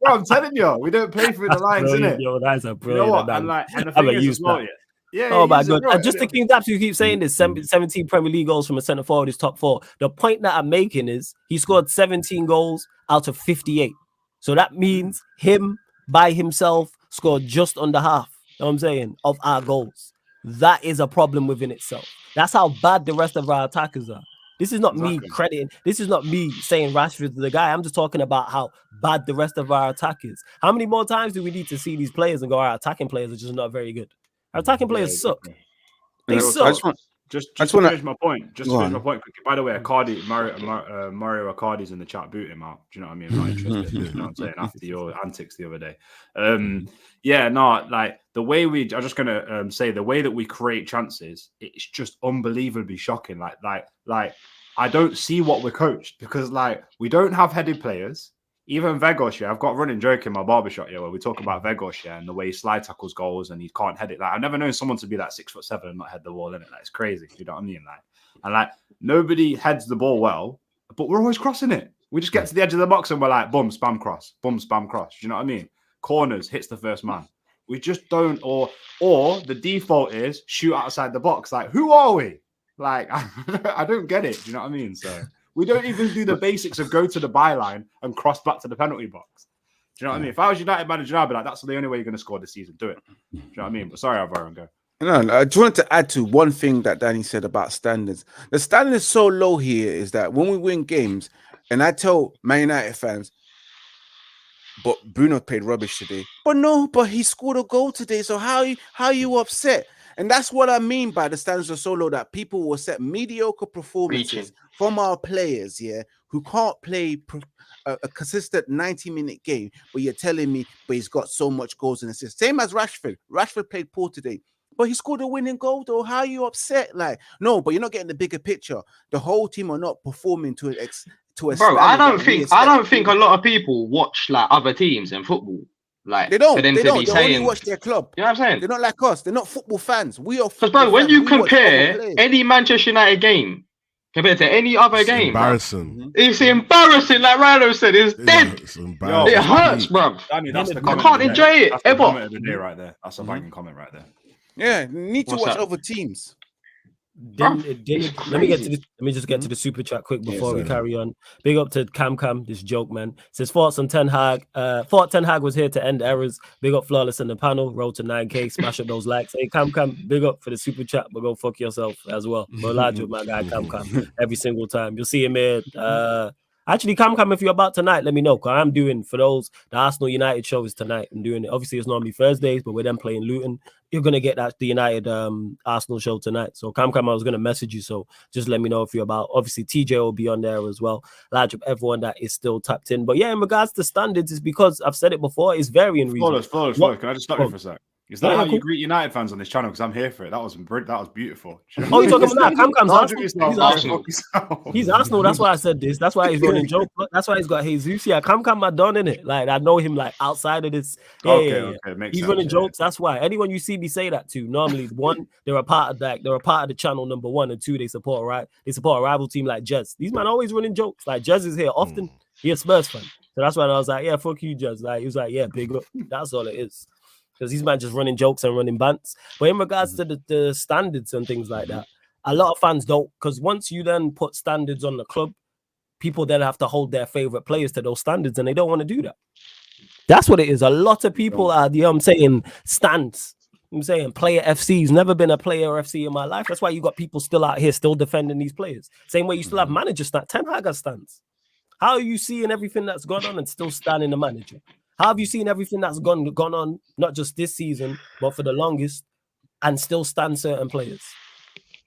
I'm telling you, we don't play through the lines, innit? Yo, that's a brilliant. You know what? And the thing is as well, yeah. Oh my god! And just to keep saying this, 17 Premier League goals from a centre forward is top 4. The point that I'm making is he scored 17 goals out of 58. So that means him by himself scored just under half. You know what I'm saying? Of our goals. That is a problem within itself. That's how bad the rest of our attackers are. This is not me crediting. This is not me saying Rashford is the guy. I'm just talking about how bad the rest of our attack is. How many more times do we need to see these players and go, our attacking players are just not very good? Our attacking players suck. They suck. Just to finish my point. Just to finish my point quickly. By the way, Mario Icardi's in the chat. Boot him out. Do you know what I mean? I'm not interested. You know what I'm saying? After your antics the other day. Like the way I'm just gonna say the way that we create chances, it's just unbelievably shocking. Like I don't see what we're coached because like we don't have headed players. Even Vegos, yeah, I've got a running joke in my barbershop, yeah, where we talk about Vegos, yeah, and the way he slide tackles goals and he can't head it. Like I've never known someone to be like 6'7" and not head the ball in it. Like it's crazy. You know what I mean? Like, and like nobody heads the ball well, but we're always crossing it. We just get to the edge of the box and we're like, boom, spam cross. Do you know what I mean? Corners hits the first man. We just don't, or the default is shoot outside the box. Like, who are we? Like, I don't get it. Do you know what I mean? So. We don't even do the basics of go to the byline and cross back to the penalty box. Do you know what I mean? If I was United manager, I'd be like, that's the only way you're going to score this season. Do it. Do you know what I mean? But sorry, Alvaro, go. No, I just wanted to add to one thing that Danny said about standards. The standard is so low here is that when we win games, and I tell Man United fans, but Bruno played rubbish today. But he scored a goal today. So how are you upset? And that's what I mean by the standards are so low that people will set mediocre performances from our players, yeah, who can't play a consistent 90-minute game. But you're telling me, but he's got so much goals and assists. Same as Rashford. Rashford played poor today, but he scored a winning goal, though. How are you upset? Like, no, but you're not getting the bigger picture. The whole team are not performing to a bro. I don't think a lot of people watch like other teams in football. Like they don't. They only watch their club. You know what I'm saying? They're not like us. They're not football fans. We are. Because bro, when you compare any Manchester United game compared to any other game. Embarrassing. Bro. It's embarrassing, like Rhino said. It's dead. It's embarrassing. It hurts, bro. Danny, that's the I comment can't of the enjoy day. it That's the ever. comment of the day right there. That's a banging comment right there. Yeah, need to What's watch that? other teams. Let me get to this. Let me just get to the super chat quick before we carry on. Big up to Cam, this joke man. Says thoughts on Ten Hag. Thought Ten Hag was here to end errors. Big up Flawless in the panel. Road to 9K. Smash up those likes. Hey Cam, big up for the super chat, but go fuck yourself as well. But large with my guy Cam every single time. You'll see him here. Actually, Cam, if you're about tonight, let me know. Because I'm doing, for those, the Arsenal United show is tonight. I'm doing it. Obviously, it's normally Thursdays, but we're then playing Luton. You're going to get the United Arsenal show tonight. So, Cam, I was going to message you. So, just let me know if you're about. Obviously, TJ will be on there as well. Large up everyone that is still tapped in. But yeah, in regards to standards, it's because I've said it before, it's varying reasons. Flawless. Can I just stop you for a sec? Is that how you greet United fans on this channel? Because I'm here for it. That was beautiful. Oh, you're talking about that? Cam's Arsenal. He's Arsenal. That's why I said this. That's why he's running joke. That's why he's got Jesus. Yeah, Cam my don in it. Like I know him like outside of this. Okay. Makes he's sense, running jokes. That's why anyone you see me say that to, normally one, they're a part of that. They're a part of the channel. Number one, and two, they support a rival team like Jez. These man always running jokes. Like Jez is here often. He's a Spurs fan. So that's why I was like, yeah, fuck you, Jez. Like he was like, yeah, big up. That's all it is. Because these man just running jokes and running bants. But in regards to the standards and things like that, a lot of fans don't. Because once you then put standards on the club, people then have to hold their favorite players to those standards, and they don't want to do that. That's what it is. A lot of people are, I'm saying, stands. I'm saying player FC's never been a player FC in my life. That's why you got people still out here still defending these players. Same way you still have managers stand. Ten Hag stands. How are you seeing everything that's gone on and still standing the manager? How have you seen everything that's gone on, not just this season, but for the longest, and still stand certain players?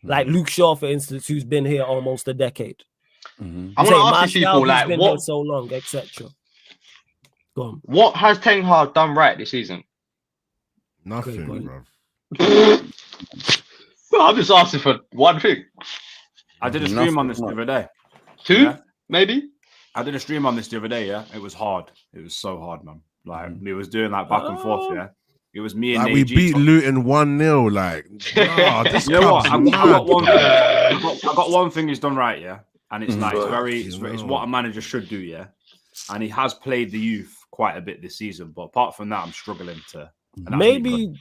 Like Luke Shaw, for instance, who's been here almost a decade. I want to ask you people, like, been here so long, etc. Go on. What has Ten Hag done right this season? Nothing, bro. I'm just asking for one thing. I did a stream on this the other day. Two, maybe? I did a stream on this the other day, yeah. It was hard. It was so hard, man. Like we was doing like back and forth, yeah. It was me and like we beat Luton 1-0. Like, this you know what? I got one thing he's done right, yeah. And it's like it's what a manager should do, yeah. And he has played the youth quite a bit this season, but apart from that, I'm struggling to maybe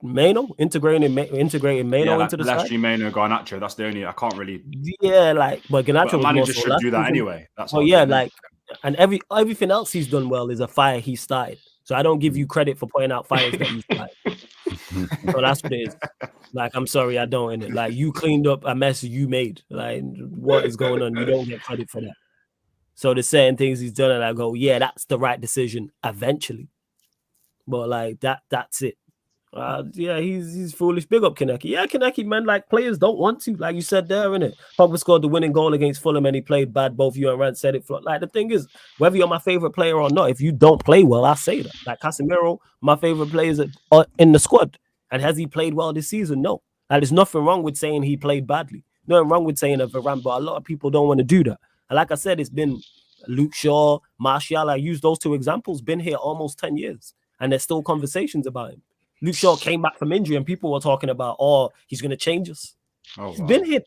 Mano, integrating Mano into the side. Mano, Garnacho. That's the only I can't really. Yeah, like but Garnacho manager should do that anyway. That's like, and everything else he's done well is a fire he started. So I don't give you credit for pointing out fires that you started. So that's what it is. Like I'm sorry, I don't. In it, like you cleaned up a mess you made. Like what is going on? You don't get credit for that. So the certain things he's done, and I go, yeah, that's the right decision eventually. But like that's it. Yeah, he's foolish. Big up Kaneki. Yeah, Kaneki, man, like players don't want to, like you said there, innit? Pogba scored the winning goal against Fulham and he played bad. Both you and Rand said it. Like the thing is, whether you're my favorite player or not, if you don't play well, I say that. Like Casemiro, my favorite players in the squad. And has he played well this season? No. Like, there's nothing wrong with saying he played badly. Nothing wrong with saying a Varane, but a lot of people don't want to do that. And like I said, it's been Luke Shaw, Martial. I use those two examples. Been here almost 10 years, and there's still conversations about him. Luke Shaw came back from injury and people were talking about, he's going to change us. He's been here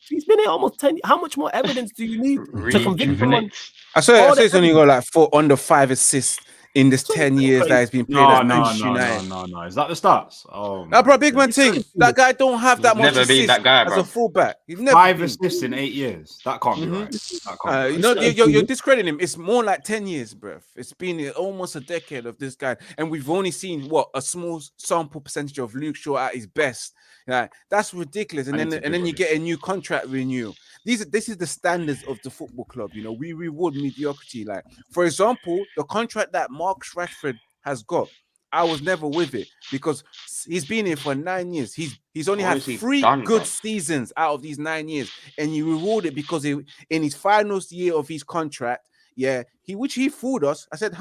almost 10. How much more evidence do you need to convince someone? I saw it's only got like 4 under 5 assists in this 10 years that he's been playing at Manchester United. No. Is that the stats? Oh, no, bro, big man thing. That guy don't have that much assists that guy, as a fullback. He's never 5 assists in 8 years. That can't be right. That can't be you're discrediting him. It's more like 10 years, bro. It's been almost a decade of this guy, and we've only seen a small sample percentage of Luke Shaw at his best. That's ridiculous. And then you get a new contract renewal. This is the standards of the football club. We reward mediocrity. Like, for example, the contract that Marcus Rashford has got, I was never with it because he's been here for 9 years. He's only had 3 good seasons out of these 9 years, and you reward it because in his final year of his contract, which he fooled us. I said,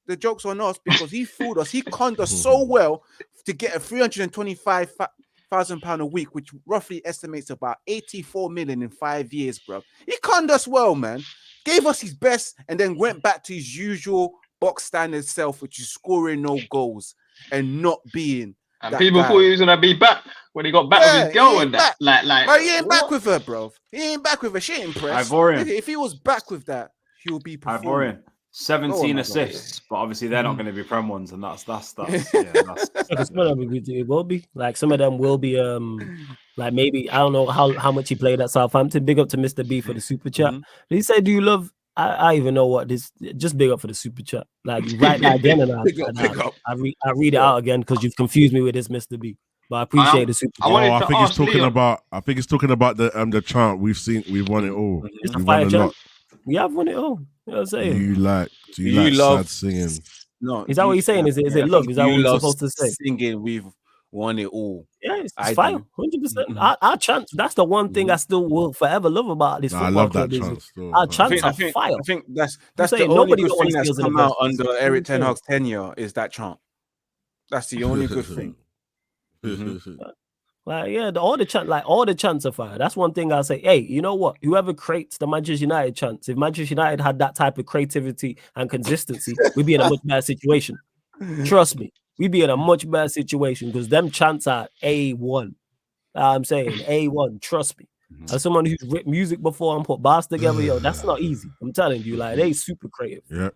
the joke's on us because he fooled us. He conned us so well to get a £325,000 a week, which roughly estimates about 84 million in 5 years, bro. He conned us well, man. Gave us his best and then went back to his usual box standard self, which is scoring no goals and not being And people thought he was gonna be back when he got back with his girl and that. Like he ain't back with her, bro. He ain't back with her. She ain't impressed. If he was back with that, he'll be performing. 17 assists, but obviously they're not going to be Prem ones, and that's it will be like some of them will be like maybe I don't know how much he played at Southampton. Big up to Mr. B for the super chat. He said, "Do you love?" I even know what this. Just big up for the super chat. Like right now again, and I read it out again because you've confused me with this, Mr. B. But I appreciate the super chat. I think he's talking about. I think he's talking about the chant we've won it all. It's a fire chant. We have won it all. You know what I'm saying? Do you like sad singing? No. Is that what he's saying? Is it love? Is that what we're supposed to say? Singing, we've won it all. Yeah, it's fire. 100%. Our chants, that's the one thing I still will forever love about this football. I love that chant. Our chants are fire. I think that's the only good thing that's come out under Erik ten Hag's tenure is that chant. That's the only good thing. Like all the chants are fire. That's one thing I'll say. Hey, you know what? Whoever creates the Manchester United chants, if Manchester United had that type of creativity and consistency, we'd be in a much better situation. Trust me, we'd be in a much better situation because them chants are A1. I'm saying A1. Trust me. As someone who's written music before and put bars together, that's not easy. I'm telling you, like they super creative. Yeah.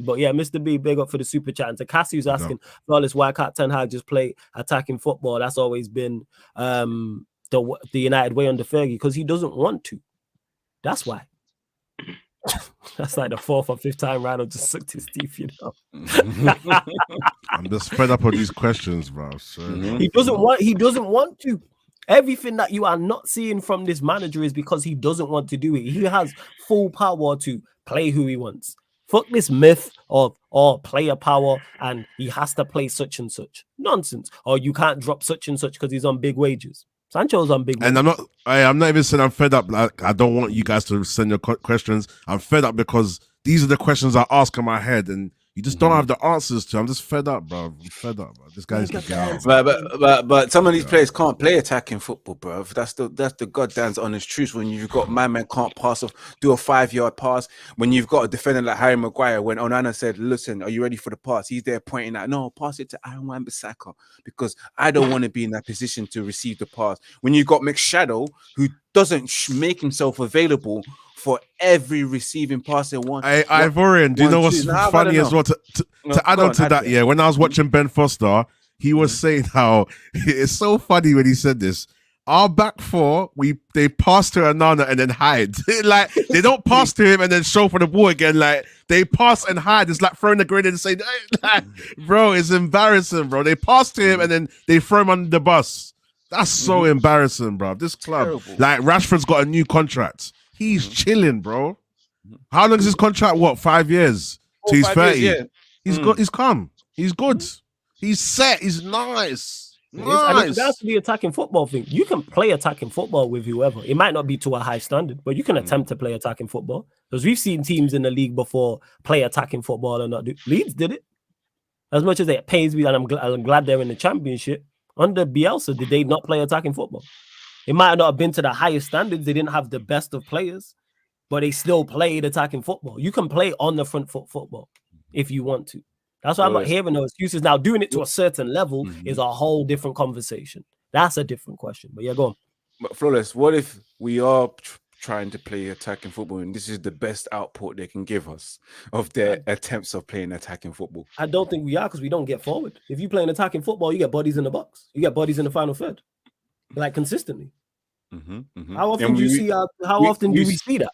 But yeah, Mr. B, big up for the super chat. And to Cassie's asking, regardless, why can't Ten Hag just play attacking football? That's always been the United way under Fergie because he doesn't want to. That's why. That's like the 4th or 5th time Rhino just sucked his teeth, you know. I'm just fed up with these questions, bro. So, He doesn't want to. Everything that you are not seeing from this manager is because he doesn't want to do it. He has full power to play who he wants. Fuck this myth of player power and he has to play such and such. Nonsense. Or you can't drop such and such because he's on big wages. Sancho's on big wages. And I'm not even saying I'm fed up. Like I don't want you guys to send your questions. I'm fed up because these are the questions I ask in my head and you just don't have the answers to. I'm just fed up, bro. I'm fed up, bro. This guy's the guy. But some of these players can't play attacking football, bro. That's the goddamn honest truth. When you've got my man can't pass off, do a 5-yard pass. When you've got a defender like Harry Maguire, when Onana said, "Listen, are you ready for the pass?" He's there pointing out, "No, pass it to Aaron Wan-Bissaka because I don't want to be in that position to receive the pass." When you've got McShadow who doesn't make himself available for every receiving pass in one. Ivorian, do you know what's funny as well? To add on to that, when I was watching Ben Foster, he was saying how it's so funny when he said this. Our back four, they pass to Onana and then hide. Like they don't pass to him and then show for the ball again. Like they pass and hide. It's like throwing a grenade and saying, "Bro, it's embarrassing, bro." They pass to him and then they throw him under the bus. That's so embarrassing, bro. This club, like Rashford's got a new contract. He's chilling, bro. How long is his contract? What, 5 years? So he's 30. Years, He's good. He's calm. He's good. He's set. He's nice. And that's the attacking football thing. You can play attacking football with whoever. It might not be to a high standard, but you can attempt to play attacking football. Because we've seen teams in the league before play attacking football and not do. Leeds did it. As much as it pains me, and I'm glad they're in the championship. Under Bielsa, did they not play attacking football? It might not have been to the highest standards. They didn't have the best of players, but they still played attacking football. You can play on the front foot football if you want to. That's why I'm not hearing no excuses. Now, doing it to a certain level is a whole different conversation. That's a different question. But yeah, go on. But Flawless, what if we are trying to play attacking football and this is the best output they can give us of their attempts of playing attacking football? I don't think we are because we don't get forward. If you play an attacking football, you get bodies in the box. You get bodies in the final third. Like consistently. How often do you see? How often do we see that?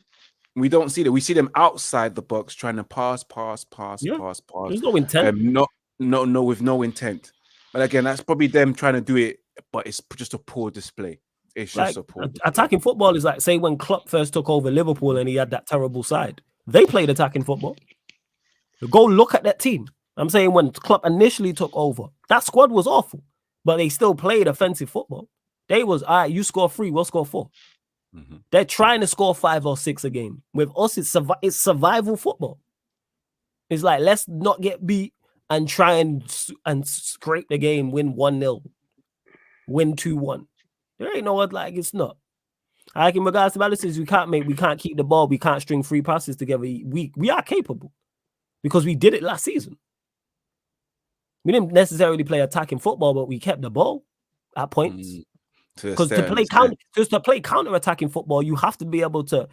We don't see that. We see them outside the box trying to pass. There's no intent. No, with no intent. But again, that's probably them trying to do it, but it's just a poor display. It's just a poor display. Attacking football is like, say, when Klopp first took over Liverpool and he had that terrible side. They played attacking football. Go look at that team. I'm saying when Klopp initially took over, that squad was awful, but they still played offensive football. They was, all right, you score 3, we'll score 4. They're trying to score 5 or 6 a game. With us, it's survival football. It's like, let's not get beat and try and scrape the game, win 1-0, win 2-1. There ain't no what, like, it's not. Like in regards to balances, we can't keep the ball, we can't string 3 passes together. We are capable because we did it last season. We didn't necessarily play attacking football, but we kept the ball at points. Because to play counter-attacking football, you have to be able to.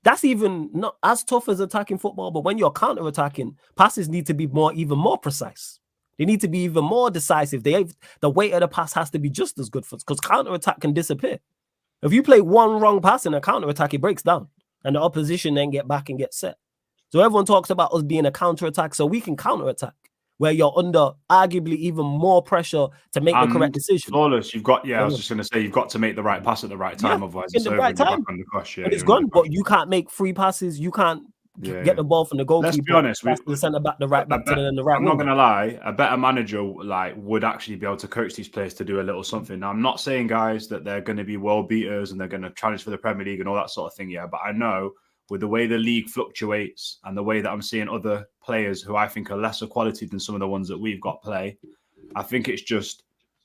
That's even not as tough as attacking football, but when you're counter-attacking, passes need to be even more precise. They need to be even more decisive. The weight of the pass has to be just as good because counter-attack can disappear. If you play one wrong pass in a counter-attack, it breaks down, and the opposition then get back and get set. So everyone talks about us being a counter-attack, so we can counter-attack, where you're under arguably even more pressure to make the correct decision. Flawless, you've got, I was just going to say, you've got to make the right pass at the right time, otherwise it's over and you're back on the crush. And it's gone, but you can't make free passes, you can't get the ball from the goalkeeper. Let's be honest, the centre back, the right back, to the right. I'm not going to lie, a better manager would actually be able to coach these players to do a little something. Now, I'm not saying, guys, that they're going to be world beaters and they're going to challenge for the Premier League and all that sort of thing, but I know with the way the league fluctuates and the way that I'm seeing other players who I think are lesser quality than some of the ones that we've got play, I think it's just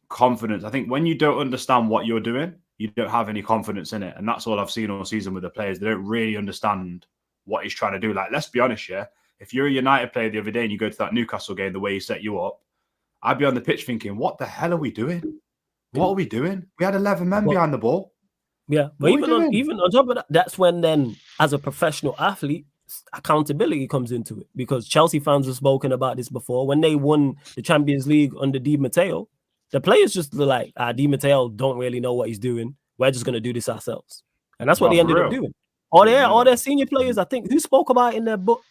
confidence. I think when you don't understand what you're doing, you don't have any confidence in it. And that's all I've seen all season with the players. They don't really understand what he's trying to do. Like, let's be honest, if you're a United player the other day and you go to that Newcastle game, the way he set you up, I'd be on the pitch thinking, what the hell are we doing? What are we doing? We had 11 men behind the ball. Yeah, but even on top of that, that's when then, as a professional athlete, accountability comes into it. Because Chelsea fans have spoken about this before. When they won the Champions League under Di Matteo, the players just were like, Di Matteo don't really know what he's doing. We're just going to do this ourselves. And that's what they ended up doing. All their senior players, I think, who spoke about it in their book?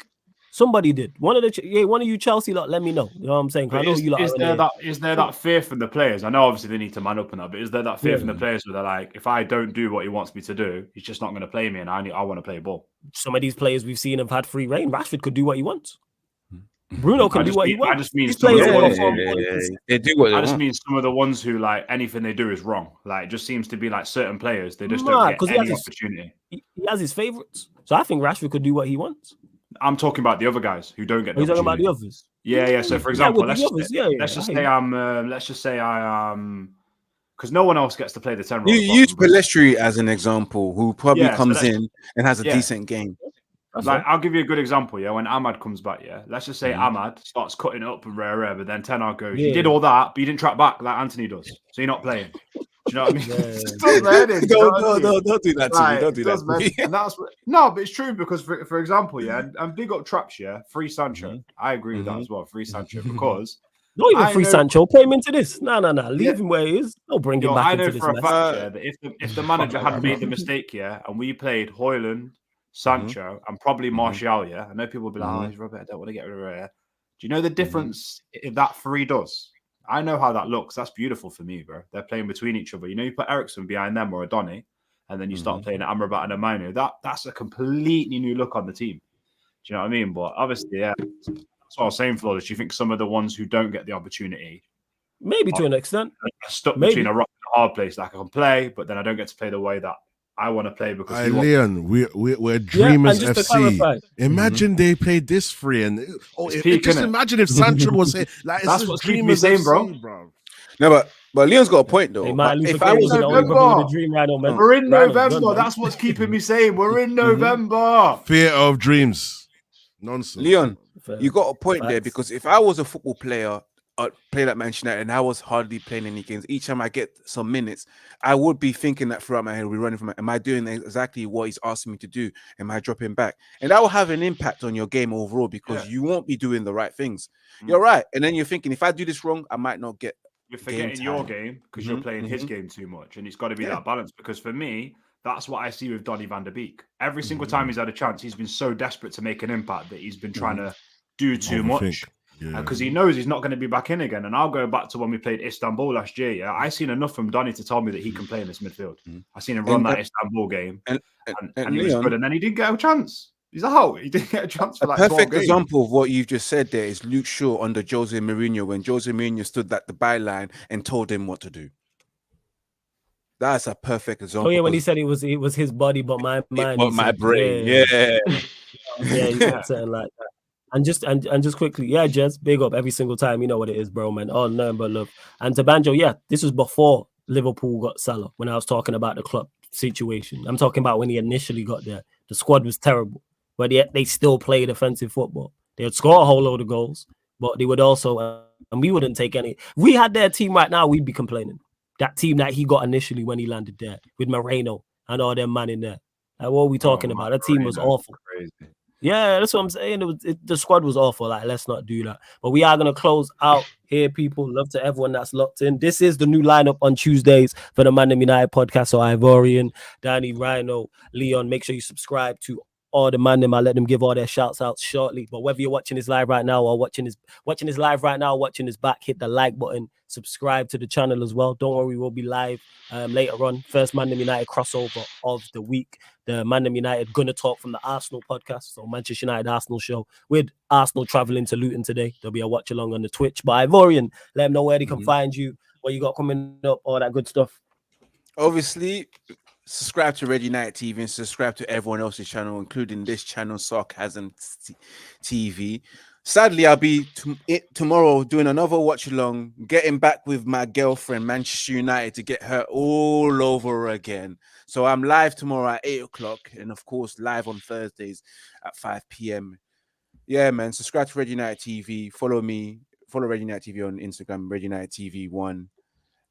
Somebody did. One of you Chelsea lot, let me know. You know what I'm saying? I know you lot is there that fear from the players? I know obviously they need to man up on that, but is there that fear from the players where they're like, if I don't do what he wants me to do, he's just not going to play me, and I want to play ball? Some of these players we've seen have had free reign. Rashford could do what he wants. Bruno can do what he wants. I just mean they do what they want. I just mean some of the ones who like anything they do is wrong. Like it just seems to be like certain players, they just don't get any opportunity. He has his favorites, so I think Rashford could do what he wants. I'm talking about the other guys who don't get the opportunity. Talking about the others. Yeah. So for example, let's just say I because no one else gets to play the 10 role. You use Pelestri as an example, who probably comes in and has a decent game. I'll give you a good example. When Ahmad comes back, let's just say Ahmad starts cutting it up and rare, but then Ten Hag goes, you did all that, but you didn't track back like Anthony does, so you're not playing. Do you know what I mean? Don't do that to me. Don't do that to me. And but it's true because, for example, and big up Traps, free Sancho. I agree with that as well. Free Sancho because not even free Sancho. Play him into this. No. Leave him where he is. Don't bring him back into this. I know for a fact that if the manager had made the mistake and we played Højlund, Sancho, and probably Martial, I know people will be like, oh, he's Robert, I don't want to get rid of it. Do you know the difference that three does? I know how that looks. That's beautiful for me, bro. They're playing between each other. You put Eriksen behind them or a Donny, and then you start playing Amrabat and Amino. That's a completely new look on the team. Do you know what I mean? But obviously, that's what I was saying, Flawless. Do you think some of the ones who don't get the opportunity, maybe to an extent, are stuck between a rock and a hard place? Like I can play, but then I don't get to play the way that I want to play because Leon, we're Dreamers FC. Imagine they played this free, and imagine if Sancho was here. Like that's what's Dreamers FC, bro. No, but Leon's got a point though. If I was we're in November. That's what's keeping me sane. We're in November. Fear of dreams, nonsense. Leon, you got a point there because if I was a football player. Played at Manchester United and I was hardly playing any games. Each time I get some minutes, I would be thinking that throughout my head, we're running from it. Am I doing exactly what he's asking me to do? Am I dropping back? And that will have an impact on your game overall because you won't be doing the right things. You're right. And then you're thinking, if I do this wrong, I might not get. You're forgetting your game because you're playing his game too much. And it's got to be that balance because for me, that's what I see with Donny van der Beek. Every single time he's had a chance, he's been so desperate to make an impact that he's been trying to do too much. Because he knows he's not going to be back in again. And I'll go back to when we played Istanbul last year. I seen enough from Donny to tell me that he can play in this midfield. I seen him run that Istanbul game, and he was good. And then he didn't get a chance. He's out. He didn't get a chance for that. A perfect example of what you've just said there is Luke Shaw under Jose Mourinho when Jose Mourinho stood at the byline and told him what to do. That's a perfect example. Oh yeah, when he said it was his body, but my mind, but my brain. Yeah, you said something like that. And just quickly, Jez, big up every single time. You know what it is, bro, man. Oh, nothing but love. And to Banjo, this was before Liverpool got Salah, when I was talking about the club situation. I'm talking about when he initially got there. The squad was terrible, but yet they still played offensive football. They would score a whole load of goals. but they would also, and we wouldn't take any. If we had their team right now, we'd be complaining. That team that he got initially when he landed there with Moreno and all them man in there. Like, what are we talking about? That team was awful. Crazy. Yeah, that's what I'm saying. The squad was awful. Like, let's not do that. But we are going to close out here, people. Love to everyone that's locked in. This is the new lineup on Tuesdays for the ManDem United podcast. So Ivorian, Danny, Rhino, Leon, make sure you subscribe to all the ManDem. I'll let them give all their shouts out shortly. But whether you're watching this live right now or watching this live right now, watching this back, hit the like button, subscribe to the channel as well. Don't worry, we'll be live later on. First ManDem United crossover of the week. The ManDem United Gonna Talk from the Arsenal podcast. So Manchester United Arsenal show with Arsenal traveling to Luton today. There'll be a watch along on the Twitch. But Ivorian, let them know where they can find you, what you got coming up, all that good stuff. Obviously, subscribe to Red United TV and subscribe to everyone else's channel, including this channel, Sarcasm TV. Sadly, I'll be tomorrow doing another watch along, getting back with my girlfriend, Manchester United, to get her all over again. So I'm live tomorrow at 8 o'clock, and of course, live on Thursdays at 5 p.m. Yeah, man. Subscribe to Red United TV. Follow me. Follow Red United TV on Instagram, Red United TV 1.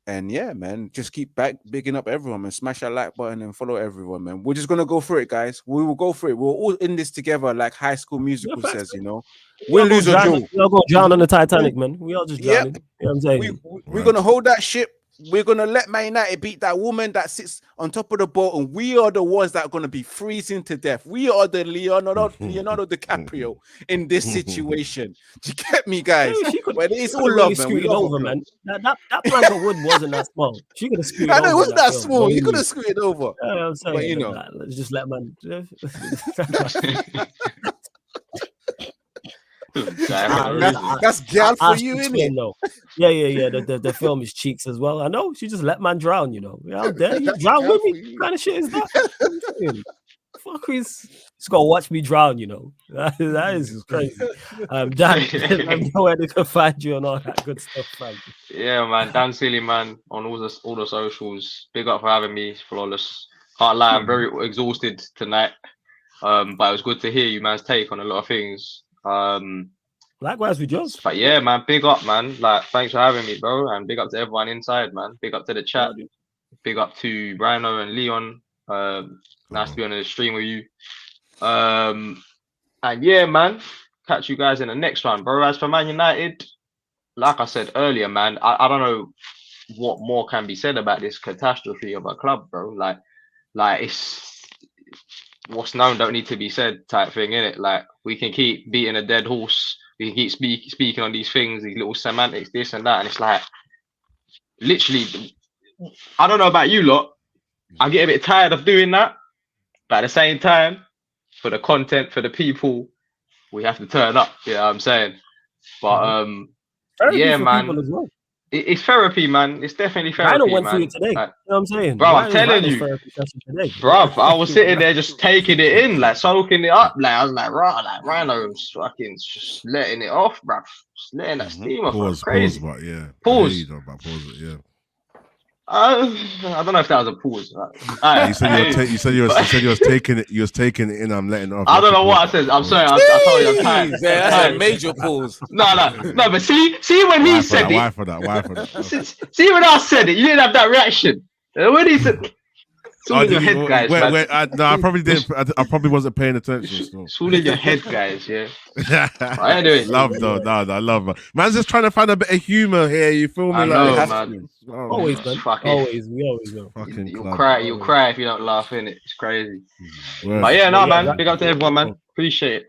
And yeah, man, just keep bigging up everyone, man. Smash that like button and follow everyone, man. We're just gonna go through it, guys. We will go through it. We're all in this together, like High School Musical says, you know. We'll lose or draw. We all go drown on the Titanic, man. We all just drowning. You know what I'm saying? We're gonna hold that ship. We're gonna let Man United beat that woman that sits on top of the boat, and we are the ones that are gonna be freezing to death. We are the Leonardo DiCaprio in this situation. Do you get me, guys? Well, it's all love, man. We over, man. That plank of wood wasn't that small. She could have screwed. I know it wasn't that small. You could have screwed over. I'm saying, but you know, let's just let man. That's gal for you, isn't it? No. Yeah. The film is cheeks as well. I know. She just let man drown, you know. Yeah, out there, you drown with me. What kind of shit is that? Fuck is just gonna watch me drown, you know. That is crazy. Dan, let me know where they can find you and all that good stuff, man. Yeah, man. Dan Silly, man, on all the socials. Big up for having me, Flawless. Can't lie, I'm very exhausted tonight. But it was good to hear you man's take on a lot of things. Likewise with yours. But yeah, man, big up, man. Like, thanks for having me, bro. And big up to everyone inside, man. Big up to the chat. Big up to Rhino and Leon. Nice to be on the stream with you. And yeah, man. Catch you guys in the next one, bro. As for Man United, like I said earlier, man, I don't know what more can be said about this catastrophe of a club, bro. Like it's what's known don't need to be said type thing, innit? Like, we can keep beating a dead horse. We can keep speaking on these things, these little semantics, this and that. And it's like, literally, I don't know about you lot. I get a bit tired of doing that. But at the same time, for the content, for the people, we have to turn up. You know what I'm saying? But yeah, man. It's therapy, man. It's definitely therapy. I don't went man. through it today. Like, you know what I'm saying? Bro, I'm telling you, bro, I was sitting there just taking it in, like soaking it up. Like, I was like, Rhino's fucking just letting it off, bro. Just letting that steam off. Crazy. Pause, but yeah. Pause. Pause it, yeah. I don't know if that was a pause. You said you was taking it. You was taking it in. I'm letting it off. I don't know what I said. I'm sorry. I told you I'm tired. That's a major pause. No. But see when he said it. Why for that? See when I said it, you didn't have that reaction. When he said, it's all in your head, guys. I probably didn't. I probably wasn't paying attention. So. It's all in your head, guys. Yeah. Anyway, love though. No, I love it. Man's just trying to find a bit of humor here. You feel me? I know, man. Always, man. Always. We always will. You'll cry if you don't laugh, innit? It's crazy. But yeah, man. Big up to everyone, man. Appreciate it.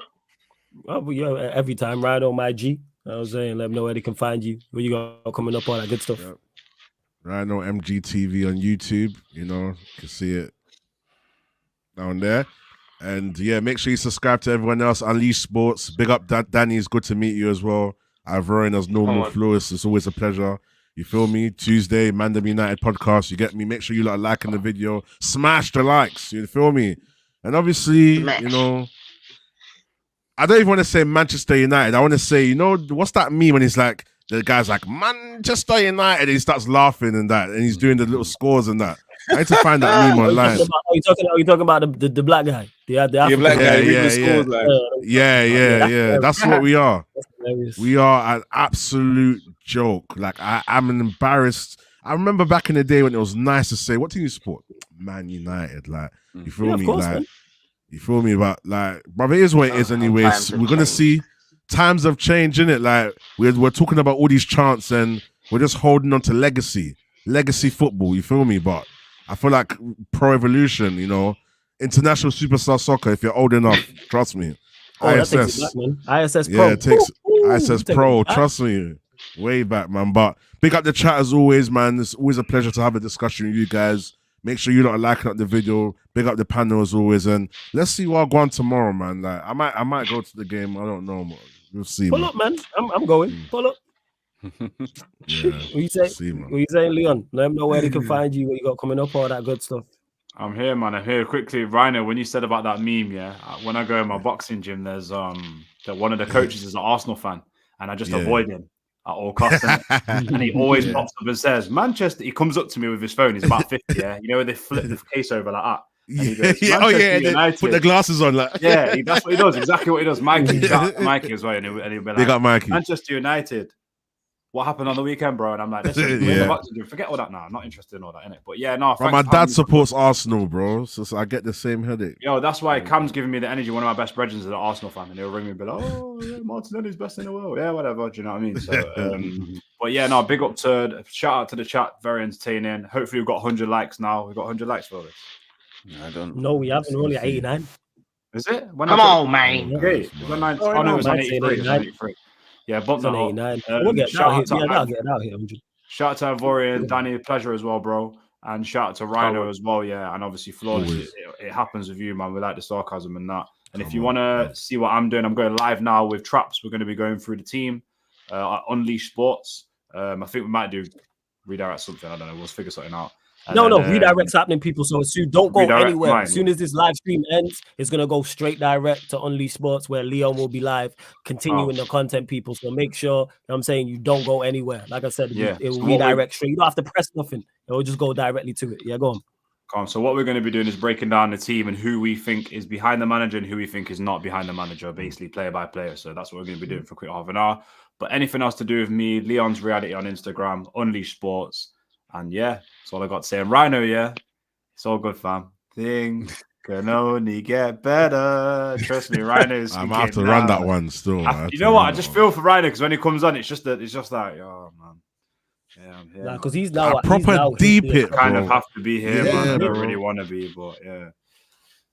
Well, yeah, every time, right on my G. I was saying, let them know where they can find you. Where you got coming up, all that good stuff. Yep. Rhino MGTV on YouTube, you know, you can see it down there. And yeah, make sure you subscribe to everyone else. Unleash Sports. Big up Danny. It's good to meet you as well. Ivorian as normal, Flawless. It's always a pleasure. You feel me? Tuesday, ManDem United podcast. You get me? Make sure you like liking the video. Smash the likes. You feel me? And obviously, you know, I don't even want to say Manchester United. I want to say, you know, what's that meme when he's like, the guy's like, Manchester United, and he starts laughing and that, and he's doing the little scores and that. I need to find that meme online. Are you talking about the black guy? The black guy. Yeah. That's what we are. We are an absolute joke. Like I'm embarrassed. I remember back in the day when it was nice to say, "What team you support?" Man United. Like you feel me? Of course, like man. you feel me? But like, brother, it is what it is anyway. Times have We're gonna changed. see times have changed, innit? Like we're talking about all these chants and we're just holding on to legacy football. You feel me? But I feel like Pro Evolution, you know, International Superstar Soccer. If you're old enough, trust me. Oh, that takes ISS. it back, man. ISS Yeah, Pro. it takes ISS take Pro. it back. Trust me, way back, man. But big up the chat as always, man. It's always a pleasure to have a discussion with you guys. Make sure you're not liking up the video. Big up the panel as always, and let's see what I go on tomorrow, man. Like I might go to the game. I don't know. We'll see. Pull man. up, man. I'm going. Pull up. Yeah, What you say? see, man. What you saying, Leon? Let them know where they can find you, what you got coming up, all that good stuff. I'm here, man. I'm here quickly. Rhino, when you said about that meme, yeah, when I go in my boxing gym, there's that one of the coaches is an Arsenal fan, and I just avoid him at all costs. And he always pops up and says, Manchester. He comes up to me with his phone. He's about 50, yeah. You know, they flip the case over like that. And he goes, They put the glasses on, like that's what he does. Exactly what he does. Mikey, shout out to Mikey as well, and he'll be like, Big up Mikey. Manchester United. What happened on the weekend, bro? And I'm like, listen, we're in the boxing gym. Forget all that now. I'm not interested in all that, innit? But yeah, no. But my dad supports Arsenal, bro. So I get the same headache. Yo, that's why Cam's giving me the energy. One of my best brethren is an Arsenal fan, and he'll ring me and be like, "Oh, yeah, Martinelli's best in the world." Yeah, whatever. Do you know what I mean? So, but yeah, no. Big up to shout out to the chat. Very entertaining. Hopefully, we've got 100 likes now. We've got 100 likes for this. I don't. No, we haven't. We're only at 89. Is it? Come on, man. Okay. Oh, no, it was on 83. Yeah, bump that up. 89. We'll get that out here. Yeah, I'll get it out here. Shout out to Ivorian, Danny, pleasure as well, bro. And shout out to Rhino as well, yeah. And obviously, Flawless, it happens with you, man. We like the sarcasm and that. And if you want to see what I'm doing, I'm going live now with Traps. We're going to be going through the team at Unleash Sports. I think we might do redirect something. I don't know. We'll figure something out. No, redirect's happening, people. So don't go anywhere. As soon as this live stream ends, it's gonna go straight direct to Unleash Sports, where Leon will be live, continuing the content, people. So make sure, you know what I'm saying, you don't go anywhere. Like I said, it will redirect straight. You don't have to press nothing. It will just go directly to it. Yeah, go on. Calm. So what we're going to be doing is breaking down the team and who we think is behind the manager and who we think is not behind the manager, basically player by player. So that's what we're going to be doing for a quick half an hour. But anything else to do with me, Leon's Reality on Instagram, Unleash Sports. And yeah, that's all I got to say. And Rhino, yeah, it's all good, fam. Things can only get better. Trust me, Rhino's. I'm gonna have to run that one still. You know what? I just feel for Rhino because when he comes on, it's just like, oh man, yeah, I'm here. Because he's now proper deep hit. Kind of have to be here, man. I don't really want to be, but yeah.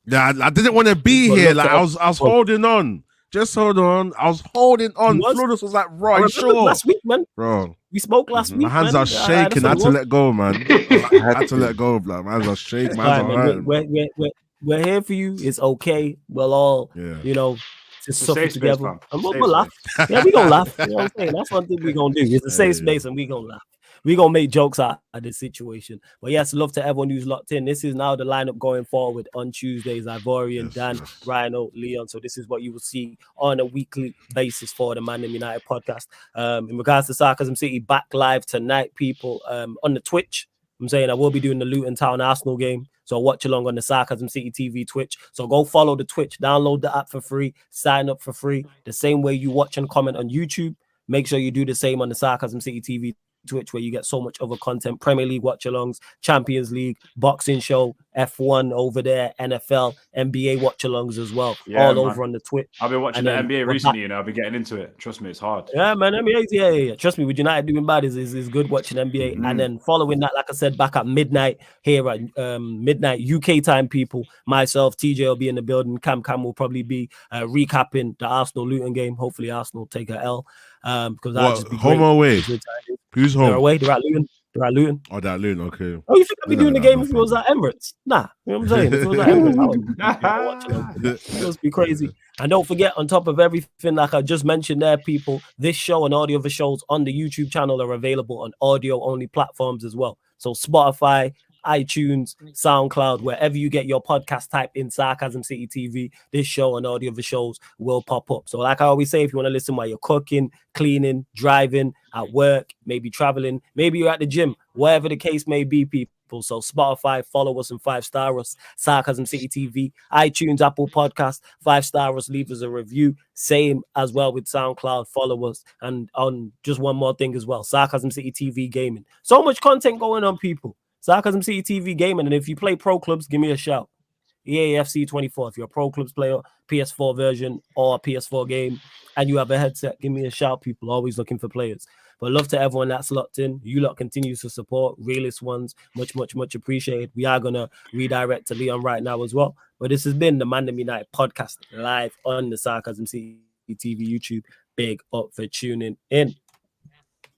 Yeah, I didn't want to be here. Like I was holding on. Just hold on. I was holding on. Flawless was like, right, sure. Last week, man. Bro. We spoke last week. My hands are shaking. I had to let go, man. I had to let go, blood. My hands are shaking. We're here for you. It's okay. We'll all, you know, just suffer together. And we'll laugh. Yeah, we gonna laugh. You know what I'm saying? That's one thing we gonna do. It's a safe space, and we gonna laugh. We're going to make jokes out of this situation. But yes, love to everyone who's locked in. This is now the lineup going forward on Tuesdays. Ivorian, Dan, Rhino, Leon. So this is what you will see on a weekly basis for the ManDem United podcast. In regards to Sarcasm City, back live tonight, people, on the Twitch. I'm saying I will be doing the Luton Town Arsenal game. So watch along on the Sarcasm City TV Twitch. So go follow the Twitch, download the app for free, sign up for free. The same way you watch and comment on YouTube, make sure you do the same on the Sarcasm City TV Twitch, where you get so much other content, Premier League watch-alongs, Champions League, boxing show, F1 over there, NFL, NBA watch-alongs as well, over on the Twitch. I've been watching the NBA recently, you know, I've been getting into it. Trust me, it's hard. Yeah, man, NBA, yeah. Trust me, with United doing bad is good watching NBA. And then following that, like I said, back at midnight here at midnight UK time, people, myself, TJ will be in the building. Cam will probably be recapping the Arsenal-Luton game. Hopefully Arsenal take a L. Because that'll just be home or away? Who's home? They're away. They're at Luton. Oh, they're at Luton. Okay. Oh, you think I'd be doing the game if it was at Emirates? Nah, you know what I'm saying? If it was at Emirates, it would be crazy. And don't forget, on top of everything like I just mentioned there, people, this show and all the other shows on the YouTube channel are available on audio-only platforms as well. So Spotify, iTunes, SoundCloud, wherever you get your podcast, type in Sarcasm City TV. This show and all the other shows will pop up. So like I always say, if you want to listen while you're cooking, cleaning, driving, at work, maybe traveling, maybe you're at the gym, whatever the case may be, people, people. So Spotify, follow us and 5-star us. Sarcasm City TV, iTunes, Apple Podcast, 5-star us, leave us a review. Same as well with SoundCloud, follow us. And on just one more thing as well, Sarcasm City TV Gaming. So much content going on, people. Sarcasm City TV Gaming. And if you play pro clubs, give me a shout. EAFC 24. If you're a pro clubs player, PS4 version or PS4 game, and you have a headset, give me a shout, people. Always looking for players. But love to everyone that's locked in. You lot continue to support realist ones. Much, much, much appreciated. We are gonna redirect to Leon right now as well. But this has been the ManDem United podcast live on the Sarcasm TV YouTube. Big up for tuning in.